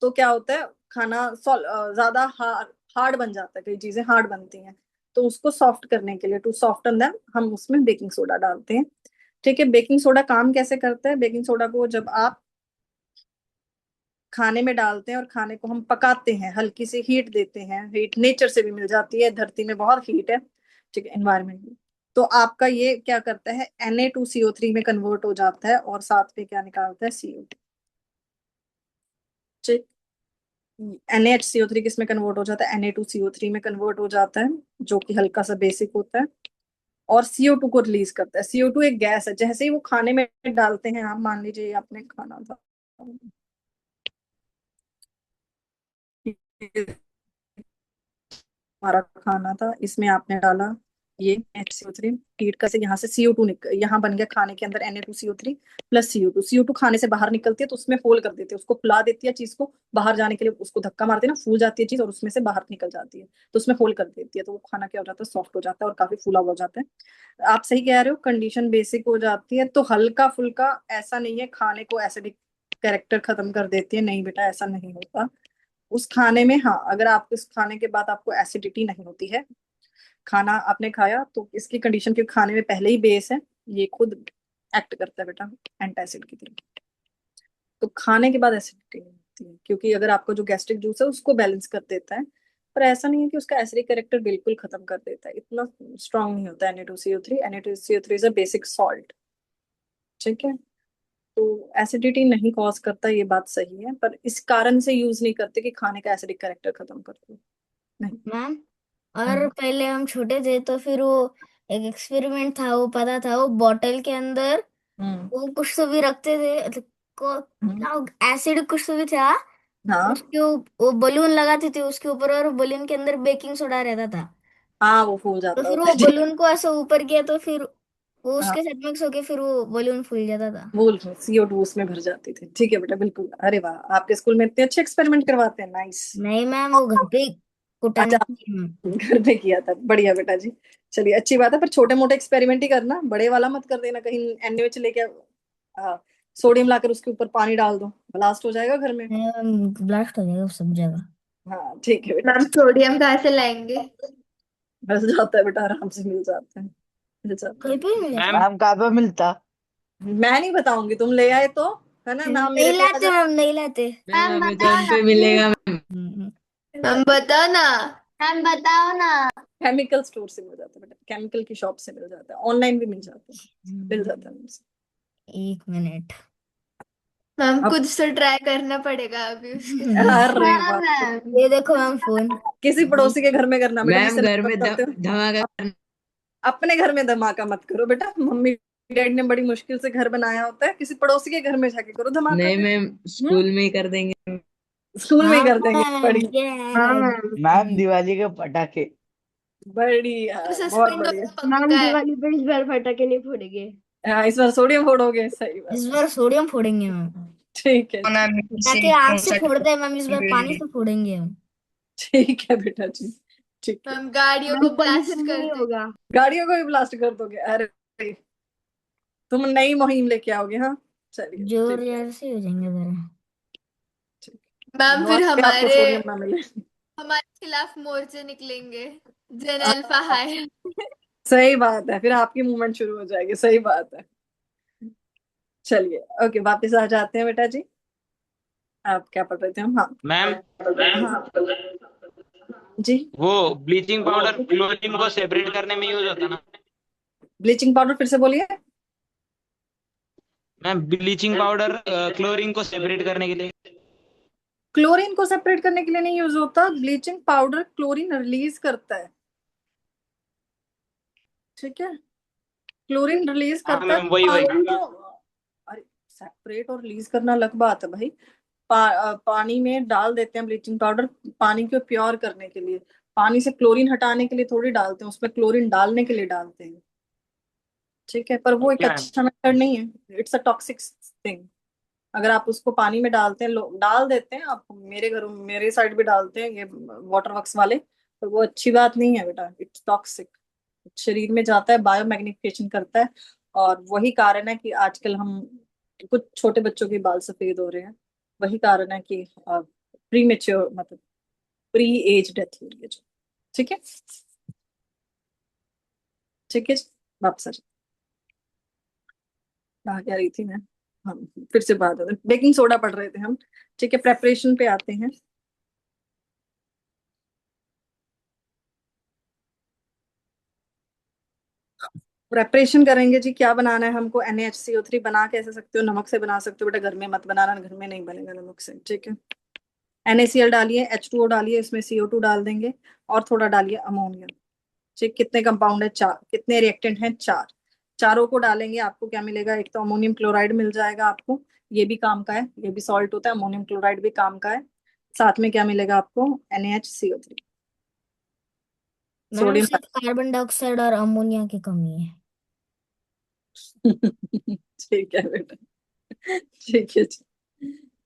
तो क्या होता है, खाना ज्यादा हार्ड बन जाता है, कई चीजें हार्ड बनती हैं। तो उसको सॉफ्ट करने के लिए, टू सॉफ्टन दैम, हम उसमें बेकिंग सोडा डालते हैं। ठीक है, बेकिंग सोडा काम कैसे करता है? बेकिंग सोडा को जब आप खाने में डालते हैं और खाने को हम पकाते हैं, हल्की सी हीट देते हैं, हीट नेचर से भी मिल जाती है, धरती में बहुत हीट है, ठीक है, एनवायरमेंट में। तो आपका ये क्या करता है, Na2CO3 में कन्वर्ट हो जाता है, और साथ में क्या निकालता है, CO2। ठीक, NaHCO3 किस में कन्वर्ट हो जाता है, Na2CO3 में कन्वर्ट हो जाता है, जो कि हल्का सा बेसिक होता है, और CO2 को रिलीज करता है। CO2 एक गैस है, जैसे ही वो खाने में डालते हैं, आप मान लीजिए ये आपने खाना था, हमारा खाना था, इसमें आपने डाला ये HCO3, हीट का से यहाँ से CO2 यहाँ बन गया खाने के अंदर Na2CO3 प्लस CO2। CO2 खाने से बाहर निकलती है, तो उसमें होल कर देती है, उसको फुला देती है चीज को, बाहर जाने के लिए उसको धक्का मारते हैं ना, फूल जाती है चीज और उसमें से बाहर निकल जाती है, तो उसमें होल कर देती है, तो वो खाना क्या हो जाता है, सॉफ्ट हो जाता है और काफी फूला हुआ हो जाता है। आप सही कह रहे हो, कंडीशन बेसिक हो जाती है, तो हल्का फुल्का, ऐसा नहीं है खाने को एसिडिक कैरेक्टर खत्म कर देती है, नहीं बेटा ऐसा नहीं होता। उस खाने में, हाँ, अगर आप उस खाने के बाद आपको एसिडिटी नहीं होती है, खाना आपने खाया, तो इसकी कंडीशन के खाने में पहले ही बेस है, ये खुद एक्ट करता है बेटा एंटासिड की तरह, तो खाने के बाद एसिडिटी नहीं होती है, क्योंकि अगर आपका जो गैस्ट्रिक जूस है उसको बैलेंस कर देता है, पर ऐसा नहीं है कि उसका एसिडिक कैरेक्टर बिल्कुल खत्म कर देता है, इतना स्ट्रांग नहीं होता है Na2CO3। Na2CO3 is a basic salt, ठीक है, तो एसिडिटी नहीं कॉज करता, ये बात सही है, पर इस कारण से यूज नहीं करते कि खाने का एसिडिक कैरेक्टर खत्म कर दो, नहीं। मैम, और पहले हम छोटे थे तो फिर वो एक एक्सपेरिमेंट था, वो पता था, वो बॉटल के अंदर हम्म वो कुछ तो भी रखते थे, मतलब को हम्म, क्या एसिड कुछ तो भी था, हाँ वो बलून लगाते थे उसके ऊपर, और बलून के अंदर बेकिंग सोडा रहता था। हाँ, वो फूल तो जाता फिर होता वो है, ठीक। बलून को ऐसे ऊपर किया तो फिर वो हाँ, उसके साथ मिक्स होके फिर वो बलून फूल जाता था। बोल रहे CO2 उसमें भर जाती थी, ठीक है बेटा, बिल्कुल। अरे वाह, आपके स्कूल में इतने अच्छे एक्सपेरिमेंट करवाते हैं, नाइस। नहीं मैम, वो घर पे कुटाने अच्छा, की मैम। घर पे किया था, बढ़िया बेटा जी। चलिए अच्छी बात है, पर छोटे मोटे एक्सपेरिमेंट ही करना, बड़े वाला मत कर देना, कहीं NaOH लेके सोडियम लाकर उसके ऊपर पानी डाल दो, ब्लास्ट हो जाएगा घर में। ब्लास्ट हो जाएगा सब जगह। हाँ ठीक है बेटा, मैम सोडियम कहाँ से लाएंगे? मिल जाता है बेटा, आराम से मिल जाता है, मिल जाता कहीं है। पे भी मिल जाता मैम है। मैम कहाँ पे मिलता? मैं नहीं बताऊंगी, तुम ले आए तो, है ना, नाम नहीं मेरे पे आ लाते जाए। मैम, नहीं लाते। मैम अमेजोन पे मिलेगा मैम। मैम बताओ ना। मैम बताओ ना। केमिकल स्टोर से मिल जाता है बेटा, केमिकल की शॉप से मिल जाता है, ऑनलाइन भी मिल जाता है, मिल जाता है मुझसे। एक मिनट। मैम अब कुछ तो ट्राई करना पड़ेगा अभी उसके लिए। अरे हाँ बाप रे, मैम, ये देखो मैम फोन। किसी पड़ोसी के घर में करना बेटा, मैम जिससे घर में नफरत करते हो। धमाका करना। अपने घर में धमाका मत करो बेटा, मम्मी डैडी ने बड़ी मुश्किल से घर बनाया होता है, किसी पड़ोसी के घर में जाके करो धमाका नहीं फिर। मैम, हम्म, स्कूल में ही कर देंगे। स्कूल में ही हाँ कर देंगे, मैम, बढ़िया। हाँ मैम मैम। दिवाली के पटाखे। बढ़िया, बहुत सस्पेंड बढ़िया। होना पक्का मैम है। दिवाली पे इस बार पटाखे नहीं फोड़ेंगे। हाँ, इस बार सोडियम फोड़ोगे, सही बात इस है। बार सोडियम फोड़ेंगे मैम। ठीक है on a ठीक, ताकि missing आग से insect फोड़ते हैं मैम, इस बार पानी ingredient. से फोड़ेंगे हम। ठीक है बेटा जी, ठीक है। मैम गाड़ियों मैम को ब्लास्ट पोल्यूशन भी कर नहीं दे। होगा। गाड़ियों को भी ब्लास्ट कर दोगे, अरे तुम नई मुहिम लेके आओगे, हाँ, चलिए जोर ठीक है, जोर से हो जाएंगे जरा। ठीक है, मैम दुआ फिर करें आपको हमारे सोडियम ना मिले। हमारे खिलाफ मोर्चे निकलेंगे। जन अल्फा हाई। सही बात है, फिर आपकी मूवमेंट शुरू हो जाएगी, सही बात है। चलिए, ओके, वापस आ जाते हैं बेटा जी, आप क्या पढ़ रहे थे हम, हाँ। मैम हाँ जी, वो ब्लीचिंग पाउडर क्लोरीन को सेपरेट करने में यूज होता ना। ब्लीचिंग पाउडर फिर से बोलिए। मैम ब्लीचिंग पाउडर क्लोरीन को सेपरेट करने के लिए। क्लोरीन को सेपरेट करने के लिए नहीं यूज होता, ब्लीचिंग पाउडर क्लोरीन रिलीज करता है, ठीक है, क्लोरीन रिलीज हाँ करता है, मैम वही वही पानी को, अरे सेपरेट और रिलीज करना अलग बात है भाई। पानी में डाल देते हैं ब्लीचिंग पाउडर पानी को प्योर करने के लिए, पानी से क्लोरीन हटाने के लिए थोड़ी डालते हैं, उसमें क्लोरीन डालने के लिए डालते हैं, ठीक है, पर वो एक ओके मैम। अच्छा मेथड नहीं है, इट्स अ टॉक्सिक थिंग। अगर आप उसको पानी में डालते हैं, लोग डाल देते हैं, आप मेरे घर मेरे साइड भी डालते हैं ये वाटर वर्क्स वाले, तो वो अच्छी बात नहीं है बेटा, इट्स टॉक्सिक, शरीर में जाता है, बायो मैग्निफिकेशन करता है, और वही कारण है कि आजकल हम कुछ छोटे बच्चों के बाल सफेद हो रहे हैं, वही कारण है कि प्री मेच्योर मतलब प्री एज डेथ हो रही है जो, ठीक है, ठीक है जी, वापस आ जाओ। कहाँ क्या रही थी मैं, हम फिर से बात होते, बेकिंग सोडा पढ़ रहे थे हम, ठीक है, प्रेपरेशन पे आते हैं। प्रेपरेशन करेंगे जी, क्या बनाना है हमको, NaHCO3 बना कैसे सकते हो, नमक से बना सकते हो बेटा, घर में मत बनाना, घर में नहीं बनेगा नमक से, ठीक है, NaCl डालिए, H2O डालिए, इसमें CO2 डाल देंगे, और थोड़ा डालिए अमोनिया, ठीक, कितने कंपाउंड है, चार, कितने रिएक्टेंट हैं, चार, चारों को डालेंगे, आपको क्या मिलेगा, एक तो अमोनियम क्लोराइड मिल जाएगा आपको, ये भी काम का है, ये भी सॉल्ट होता है, अमोनियम क्लोराइड भी काम का है, साथ में क्या मिलेगा आपको, NaHCO3, मैडम सोडियम। सिर्फ कार्बन डाइऑक्साइड और अमोनिया की कमी है। ठीक है बेटा, ठीक है जी,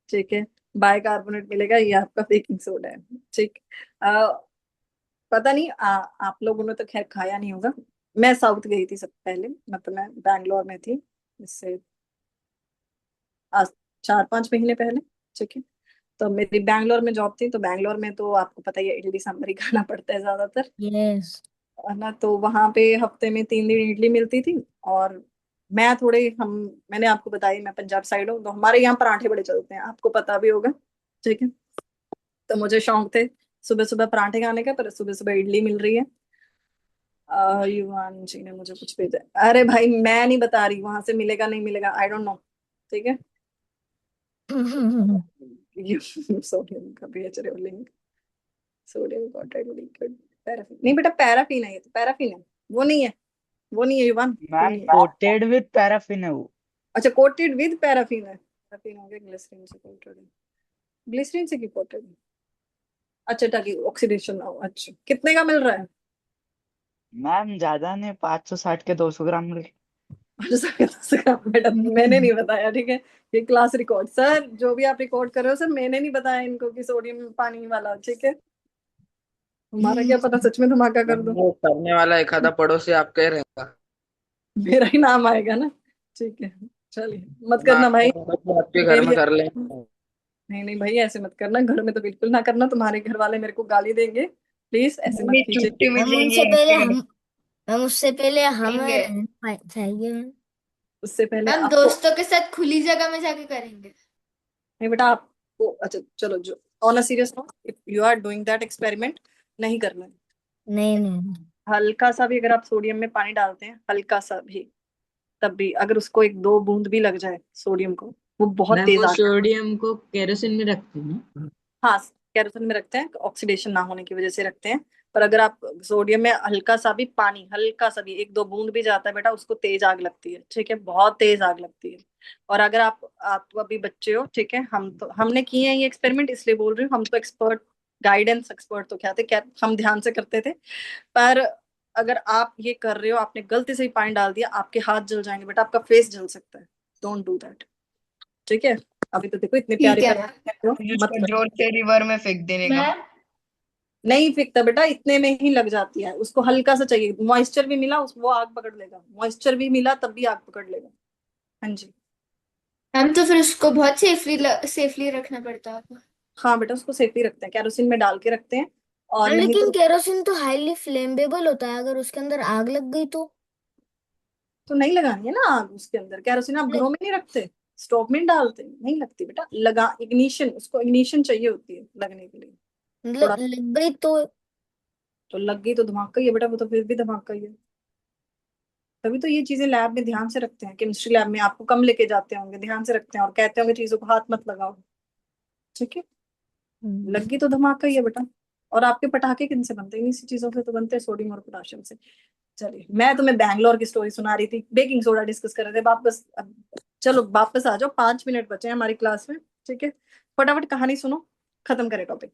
ठीक है, बाइकार्बोनेट मिलेगा, ये आपका बेकिंग सोडा है, ठीक। आ, पता नहीं आप लोगों ने तो खैर खाया नहीं होगा, मैं साउथ गई थी सब पहले, मतलब मैं बैंगलोर में थी, इससे आज 4-5 महीने पहले, ठीक है, तो मेरी बैंगलोर में जॉब थी, तो बैंगलोर में तो आपको पता ही है इडली सांभर ही खाना पड़ता है ज्यादातर, यस। है ना, तो वहां पे हफ्ते में 3 दिन इडली मिलती थी, और मैं थोड़े हम मैंने आपको बताया मैं पंजाब साइड हूँ, तो हमारे यहाँ पराठे बड़े चलते हैं, आपको पता भी होगा, ठीक है, तो मुझे शौक थे सुबह सुबह पराठे खाने का, पर सुबह सुबह इडली मिल रही है। युवान जी ने मुझे कुछ भेजा, अरे भाई मैं नहीं बता रही, वहां से मिलेगा नहीं मिलेगा आई डोंट नो, ठीक है, सोडियम का pH link, sodium chloride liquid, paraffin नहीं बेटा, पैराफिन है, ये तो पैराफिन है, वो नहीं है, वो नहीं है युवान, वो मैम नहीं है, कोटेड विथ पैराफिन है वो। अच्छा कोटेड विद पैराफिन है, पैराफिन हो गया ग्लिसरीन से कोटेड है, ग्लिसरीन से की कोटेड है, अच्छा ताकि ऑक्सीडेशन ना हो, अच्छा कितने का मिल रहा है, मैम ज्यादा नहीं, 560 के 200 ग्राम मिल। बेटा मैंने नहीं बताया, ठीक है, ये क्लास रिकॉर्ड सर, जो भी आप रिकॉर्ड कर रहे हो सर, मैंने नहीं बताया इनको कि सोडियम पानी वाला, ठीक है, तुम्हारा क्या पता सच में धमाका कर मैम दो, वो करने वाला एक आधा पड़ोसी आपका ही रहेगा। मेरा ही नाम आएगा ना, ठीक है, चलिए मत ना करना भाई, आपके घर में मेरी, कर ले। नहीं नहीं भाई ऐसे मत करना, घर में तो बिल्कुल ना करना, तुम्हारे घर वाले मेरे को गाली देंगे, प्लीज ऐसे मत मम्मी कीजिए, छुट्टी मैम मिलेंगे उनसे पहले इंस्टेड, हम मैम उससे पहले हमें देंगे। रहना चाहिए मैम। उससे पहले हम आपको, दोस्तों के साथ खुली जगह में जाके करेंगे। नहीं बेटा आपको, अच्छा चलो, जो on a serious note, if you are doing that experiment, नहीं करना है, नहीं नहीं। हल्का सा भी अगर आप सोडियम में पानी डालते हैं, हल्का सा भी, तब भी अगर उसको 1-2 बूंद भी लग जाए सोडियम को, वो बहुत मैम तेज वो आग, सोडियम को केरोसिन में रखते हैं ना। हाँ कैरोसिन में रखते हैं, ऑक्सीडेशन ना होने की वजह से रखते हैं, पर अगर आप सोडियम में हल्का सा भी पानी, हल्का सा भी 1-2 बूंद भी जाता है बेटा, उसको तेज आग लगती है, ठीक है, बहुत तेज आग लगती है, और अगर आप तो अभी बच्चे हो, ठीक है, हम तो हमने किए हैं ये एक्सपेरिमेंट, इसलिए बोल रही हूँ, हम तो एक्सपर्ट, गाइडेंस एक्सपर्ट तो क्या थे, क्या हम ध्यान से करते थे, पर अगर आप ये कर रहे हो, आपने गलती से ही पानी डाल दिया, आपके हाथ जल जाएंगे बेटा, आपका फेस जल सकता है, डोंट डू दैट, ठीक है, अभी तो देखो इतने प्यारे ठीक है मैम। प्यारे हो, मत उसको करो, जोर से रिवर में फेंक देने का। मैम नहीं फेंकता बेटा, इतने में ही लग जाती है, उसको हल्का सा चाहिए, मॉइस्चर भी मिला वो आग पकड़ लेगा, मॉइस्चर भी मिला तब भी आग पकड़ लेगा, हाँ जी, मैम तो फिर उसको बहुत सेफली रखना पड़ता होगा। हाँ बेटा उसको सेफ्टी रखते हैं, कैरोसिन में डाल के रखते हैं, और मैम नहीं लेकिन तो केरोसिन तो हाईली फ्लेमेबल होता है, अगर उसके अंदर आग लग गई नहीं लगानी है ना आग उसके अंदर, कैरोसिन आप ले- घरों में नहीं रखते, स्टोव में डालते नहीं लगती बेटा, लगा इग्निशन, उसको इग्निशन चाहिए होती है लगने के लिए, थोड़ा, मतलब लग गई तो। तो लग गई तो धमाका ही है बेटा, वो तो फिर भी धमाका ही है, तभी तो ये चीजें लैब में ध्यान से रखते हैं, केमिस्ट्री लैब में आपको कम लेके जाते होंगे, ध्यान से रखते हैं, और कहते होंगे चीजों को हाथ मत लगाओ, ठीक है, लगी तो धमाका ही है बेटा। और आपके पटाखे किन से बनते हैं? इन्हीं सी चीजों से तो बनते हैं, सोडियम और पोटाशियम से। चलिए, मैं तुम्हें बैंगलोर की स्टोरी सुना रही थी, बेकिंग सोडा डिस्कस कर रहे थे। वापस चलो वापस आ जाओ, 5 मिनट बचे हैं हमारी क्लास में, ठीक है? फटाफट कहानी सुनो, खत्म करें टॉपिक।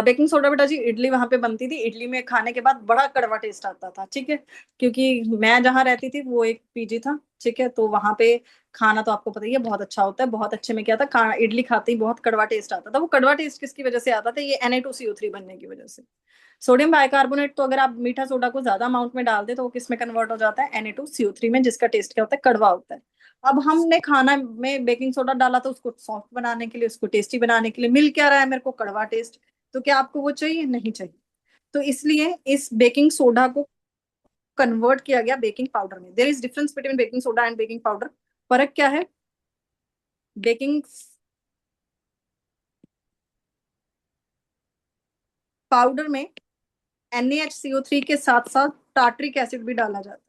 बेकिंग सोडा बेटा जी, इडली वहां पे बनती थी, इडली में खाने के बाद बड़ा कड़वा टेस्ट आता था, ठीक है? क्योंकि मैं जहाँ रहती थी वो एक पीजी था, ठीक है? तो वहां पे खाना तो आपको पता ही है बहुत अच्छा होता है। बहुत अच्छे में क्या था, खाना इडली खाते ही बहुत कड़वा टेस्ट आता था। वो कड़वा टेस्ट किसकी वजह से आता था? ये Na2CO3 बनने की वजह से। सोडियम बाइकार्बोनेट, तो अगर आप मीठा सोडा को ज्यादा अमाउंट में डाल दे तो वो किस में कन्वर्ट हो जाता है? Na2CO3 में, जिसका टेस्ट क्या होता है? कड़वा होता है। अब हमने खाना में बेकिंग सोडा डाला तो उसको सॉफ्ट बनाने के लिए, उसको टेस्टी बनाने के लिए, मिल क्या रहा है मेरे को? कड़वा टेस्ट। तो क्या आपको वो चाहिए? नहीं चाहिए। तो इसलिए इस बेकिंग सोडा को कन्वर्ट किया गया बेकिंग पाउडर में। There is difference between baking soda and baking powder. फर्क क्या है? बेकिंग पाउडर में NaHCO3 के साथ साथ टार्ट्रिक एसिड भी डाला जाता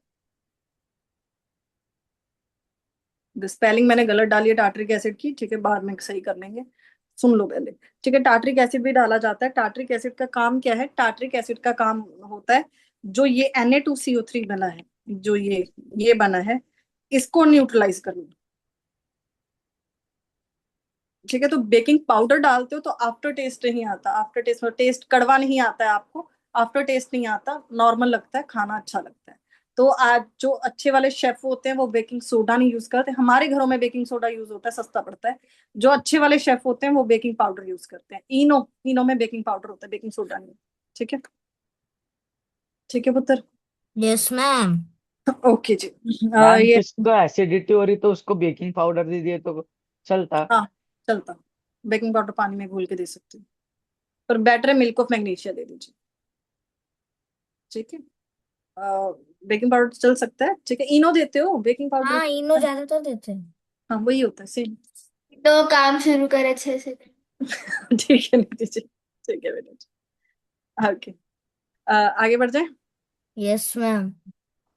है। स्पेलिंग मैंने गलत डाली है टार्ट्रिक एसिड की, ठीक है? बाद में सही कर लेंगे, सुन लो पहले, ठीक है? टार्ट्रिक एसिड भी डाला जाता है। टार्ट्रिक एसिड का काम क्या है? टार्ट्रिक एसिड का काम होता है, जो ये Na2CO3 बना है, जो ये बना है, इसको न्यूट्रलाइज करना, ठीक है? तो बेकिंग पाउडर डालते हो तो आफ्टर टेस्ट नहीं आता। आफ्टर टेस्ट, टेस्ट कड़वा नहीं आता है आपको, आफ्टर टेस्ट नहीं आता, नॉर्मल लगता है, खाना अच्छा लगता है। तो आज जो अच्छे वाले शेफ होते हैं वो बेकिंग सोडा नहीं यूज करते। हमारे घरों में बेकिंग सोडा यूज होता है, सस्ता पड़ता है। जो अच्छे वाले शेफ होते हैं वो बेकिंग पाउडर यूज करते हैं। इनो में बेकिंग पाउडर होता है, बेकिंग सोडा नहीं। ठीक है? ठीक है पुत्र? Yes ma'am. ओके जी। मैम ये किसको एसिडिटी हो रही तो उसको बेकिंग पाउडर दे दिए तो चलता। हाँ, चलता। बेकिंग पाउडर पानी में घोल के दे सकते हो, पर बेटर है मिल्क ऑफ मैग्नीशिया दे दीजिए, ठीक है? बेकिंग पाउडर चल सकता है, ठीक है? इनो देते हो? बेकिंग पाउडर हाँ, इनो ज्यादातर देते हैं। हाँ वही होता है, सेम। तो काम शुरू करे 6 सेकंड। ठीक है नीति जी, ठीक है बेटा। ओके, आगे बढ़ जाए। Yes ma'am.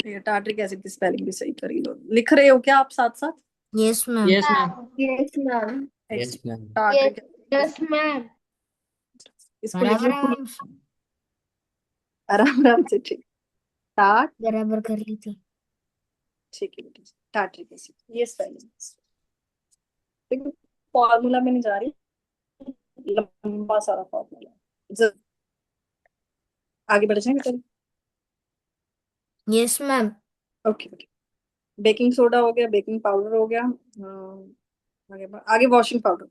ये टार्ट्रिक एसिड की स्पेलिंग भी सही कर ही लो। लिख रहे हो क्या आप साथ साथ? Yes ma'am. Yes ma'am. Yes ma'am. Yes ma'am. Tartaric yes ma'am. इसको लिख बराबर लो आराम से, आराम आराम से, ठीक। टार्ट, बराबर कर ली थी। ठीक है बेटा, टार्ट्रिक एसिड ये स्पेलिंग, ठीक है? फॉर्मूला में नहीं जा रही, लंबा सारा फॉर्मूला। आगे बढ़ जाएंगे बेटा। Yes ma'am. Okay okay, baking soda हो गया, बेकिंग पाउडर हो गया, आगे वॉशिंग पाउडर।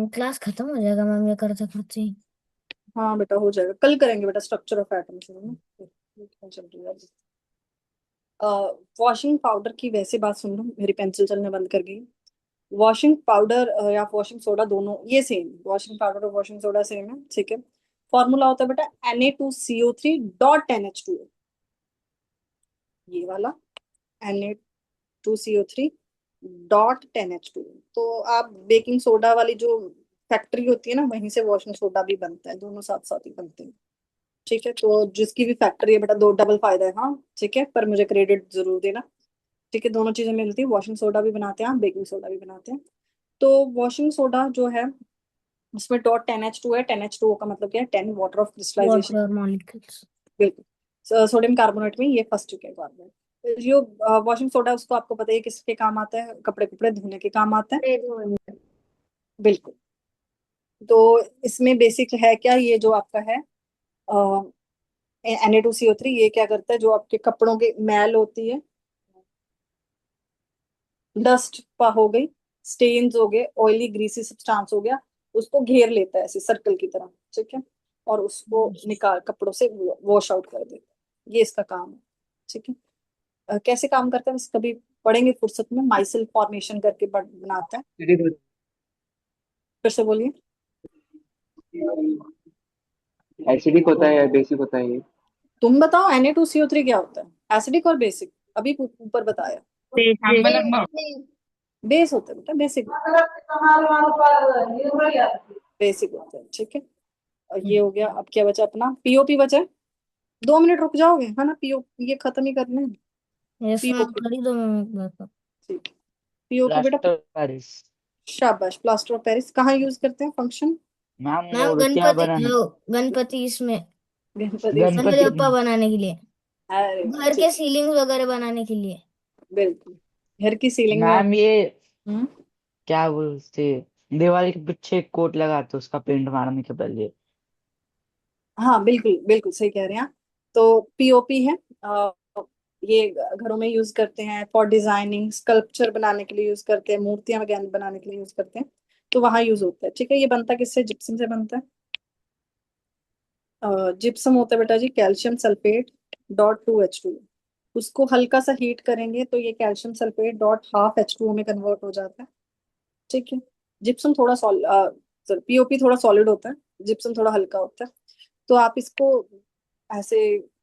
क्लास खत्म हो जाएगा मैम ये करते करते ही। हाँ बेटा हो जाएगा, कल करेंगे बेटा स्ट्रक्चर ऑफ एटम्स में। चल रही है वॉशिंग पाउडर की। वैसे बात सुन लो, मेरी पेंसिल चलने बंद कर गई। वॉशिंग पाउडर या वॉशिंग सोडा दोनों ये सेम, वॉशिंग पाउडर और वॉशिंग सोडा सेम है, ठीक है? फॉर्मूला होता है बेटा Na2CO3.NH2O, ये वाला Na2CO3.10H2O। तो आप बेकिंग सोडा वाली जो फैक्ट्री होती है ना, वहीं से वॉशिंग सोडा भी बनता है, दोनों साथ साथ ही बनते हैं, ठीक है? तो जिसकी भी फैक्ट्री है बेटा, दो डबल फायदा है, हाँ ठीक है? पर मुझे क्रेडिट जरूर देना, ठीक है? दोनों चीजें मिलती है, वॉशिंग सोडा भी बनाते हैं आप, बेकिंग सोडा भी बनाते हैं। तो वॉशिंग सोडा जो है उसमें .10H2 है। 10H2O का मतलब क्या है? 10 water of crystallization. Water molecules. बिल्कुल, सोडियम कार्बोनेट में ये फर्स्ट है कार्बोनेट। जो वॉशिंग सोडा है उसको आपको पता है किसके काम आता है? कपड़े कपड़े धोने के काम आता है, बिल्कुल। तो इसमें बेसिक है क्या, ये जो आपका है Na2CO3, ये क्या करता है? जो आपके कपड़ों के मैल होती है, डस्ट हो गई, स्टेन्स हो गए, ऑयली ग्रीसी सब्सटेंस हो गया, उसको घेर लेता है ऐसे सर्कल की तरह, ठीक है? और उसको निकाल कपड़ों से वॉश आउट कर देता है, ये इसका काम है, ठीक है? कैसे काम करता है बस कभी पढ़ेंगे फुर्सत में। माइसेल फॉर्मेशन करके बनाता है। फिर से बोलिए। एसिडिक होता है या बेसिक होता है ये? तुम बताओ Na2CO3 क्या होता है? एसिडिक और बेसिक, अभी ऊपर बताया। बेस होता है बेटा, बेसिक बेसिक होता है, ठीक है? और ये हो गया। अब क्या बचा अपना? पीओपी बचा है। 2 मिनट रुक जाओगे, है ना? पीओ ये खत्म ही करने हैं। यस मैम, पीओपी, कर ही दो मैम एक बार तो। ठीक है? पीओपी बेटा, प्लास्टर पेरिस। शाबाश। प्लास्टर ऑफ पेरिस कहाँ यूज करते हैं फंक्शन? मैम मैम मूर्तियां गणपति बनाने गणपति इसमें गणपति। गणपति गणपति बप्पा बनाने के लिए, अरे वाह, घर ठीक। के सीलिंग वगैरह बनाने के लिए। बिल्कुल, घर की सीलिंग में। मैम ये हम्म, क्या बोलते, दिवाली के पीछे एक कोट लगाते उसका पेंट मारने के पहले। हाँ बिल्कुल बिल्कुल सही कह रहे हैं आप। तो पीओपी है, ये घरों में यूज करते हैं फॉर डिजाइनिंग, स्कल्पचर बनाने के लिए यूज करते हैं, मूर्तियां वगैरह बनाने के लिए यूज करते हैं। तो वहां यूज होता है, ठीक है। ये बनता किससे? जिप्सम से बनता है। जिप्सम होता है बेटा जी कैल्शियम सल्फेट डॉट 2H2। उसको हल्का सा हीट करेंगे तो ये calcium sulphate dot half H2O में कन्वर्ट हो जाता है, ठीक है। जिप्सम थोड़ा पीओपी थोड़ा सॉलिड होता है, जिप्सम थोड़ा हल्का होता है। तो आप इसको ऐसे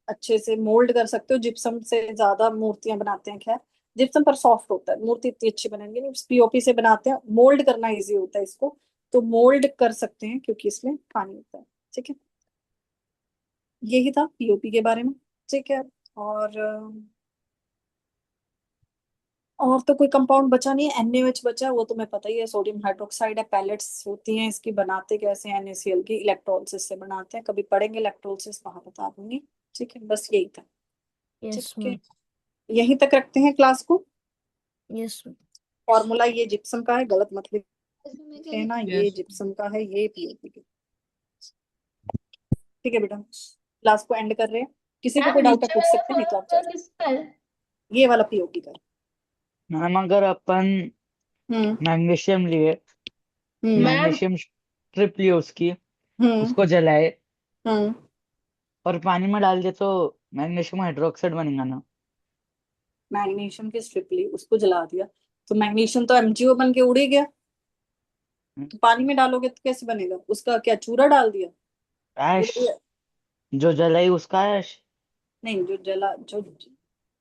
अच्छे से मोल्ड कर सकते हो। जिप्सम से ज्यादा मूर्तियां बनाते हैं, खैर जिप्सम पर सॉफ्ट होता है, मूर्ति इतनी अच्छी बनेगी नहीं। पीओपी से बनाते हैं, मोल्ड करना इजी होता है इसको। तो मोल्ड कर सकते हैं क्योंकि इसमें पानी होता है, ठीक है। यही था पीओपी के बारे में, ठीक है। और और तो कोई कंपाउंड बचा नहीं है, NaOH बचा है, वो तुम्हें पता ही है, सोडियम हाइड्रोक्साइड है। पैलेट्स होती हैं इसकी, बनाते कैसे हैं? NaCl की इलेक्ट्रोलिसिस से बनाते हैं। कभी पढ़ेंगे इलेक्ट्रोलिसिस, वहां बता दूंगी, ठीक है। बस यही था, यस ठीक है। मैम। यहीं तक रखते हैं क्लास को। Yes ma'am. फॉर्मूला ये जिप्सम का है, गलत मत लिखे ना, ये यस जिप्सम का है, ये पीओपी का, ठीक है बेटा। क्लास को एंड कर रहे हैं। किसी को मैम कोई डाउट है नीचे पूछ वाला सकते हैं, नहीं तो आप फॉर्मूला चले। किसका है? ये वाला पीओपी का है। मैम अगर अपन हम्म मैग्नीशियम लिए, हम्म मैम मैग्नीशियम स्ट्रिप लिए उसकी, हम्म उसको जलाए हम्म और पानी में डाल दे तो मैग्नीशियम हाइड्रोक्साइड बनेगा ना। मैग्नीशियम की स्ट्रिप ली, उसको जला दिया, तो मैग्नीशियम तो MgO बन के उड़ ही गया। तो पानी में डालोगे तो कैसे बनेगा? उसका क्या चूरा डाल दिया? उड़ ऐश, गया। जो जलाई उसका ऐश। नहीं, जो जला, जो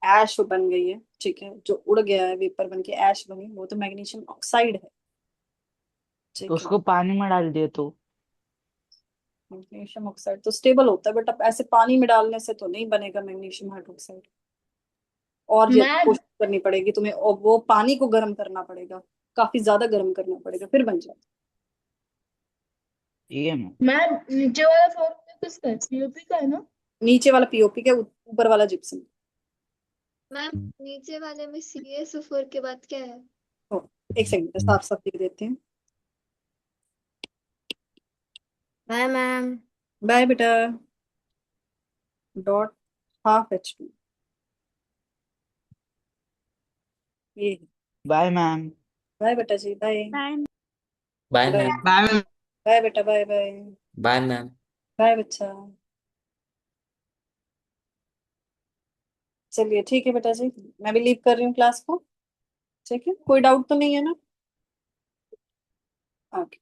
ऐश बन गई है, ठीक है, जो उड़ गया है वेपर बन के ऐश बनी, वो तो मैग्नीशियम ऑक्साइड है, तो ठीक है। उसको पानी में डाल दिए तो मैग्नीशियम ऑक्साइड तो स्टेबल होता है, बट अब ऐसे पानी में डालने से तो नहीं बनेगा मैग्नीशियम हाइड्रोक्साइड। और मैम कोशिश करनी पड़ेगी तुम्हें, और वो पानी को गर्म करना पड़ेगा, काफी ज्यादा गर्म करना पड़ेगा, फिर बन जाएगा। ये मैम। मैम नीचे वाला फॉर्मूला किसका है? पीओपी का है ना? नीचे वाला पीओपी का, ऊपर वाला जिप्सम। मैम नीचे वाले में CaSO4 के बाद क्या है? ओ, एक सेकंड साफ साफ लिख देते हैं। Bye ma'am. बाय बेटा। डॉट हाफ H2, ये। Bye ma'am. बाय बेटा जी, bye. Bye bye. Ma'am. Bye ma'am. Bye बेटा, bye bye. Bye ma'am. Bye बच्चा। चलिए ठीक है बेटा जी, मैं भी लीव कर रही हूँ क्लास को, ठीक है। कोई डाउट तो नहीं है ना? ओके।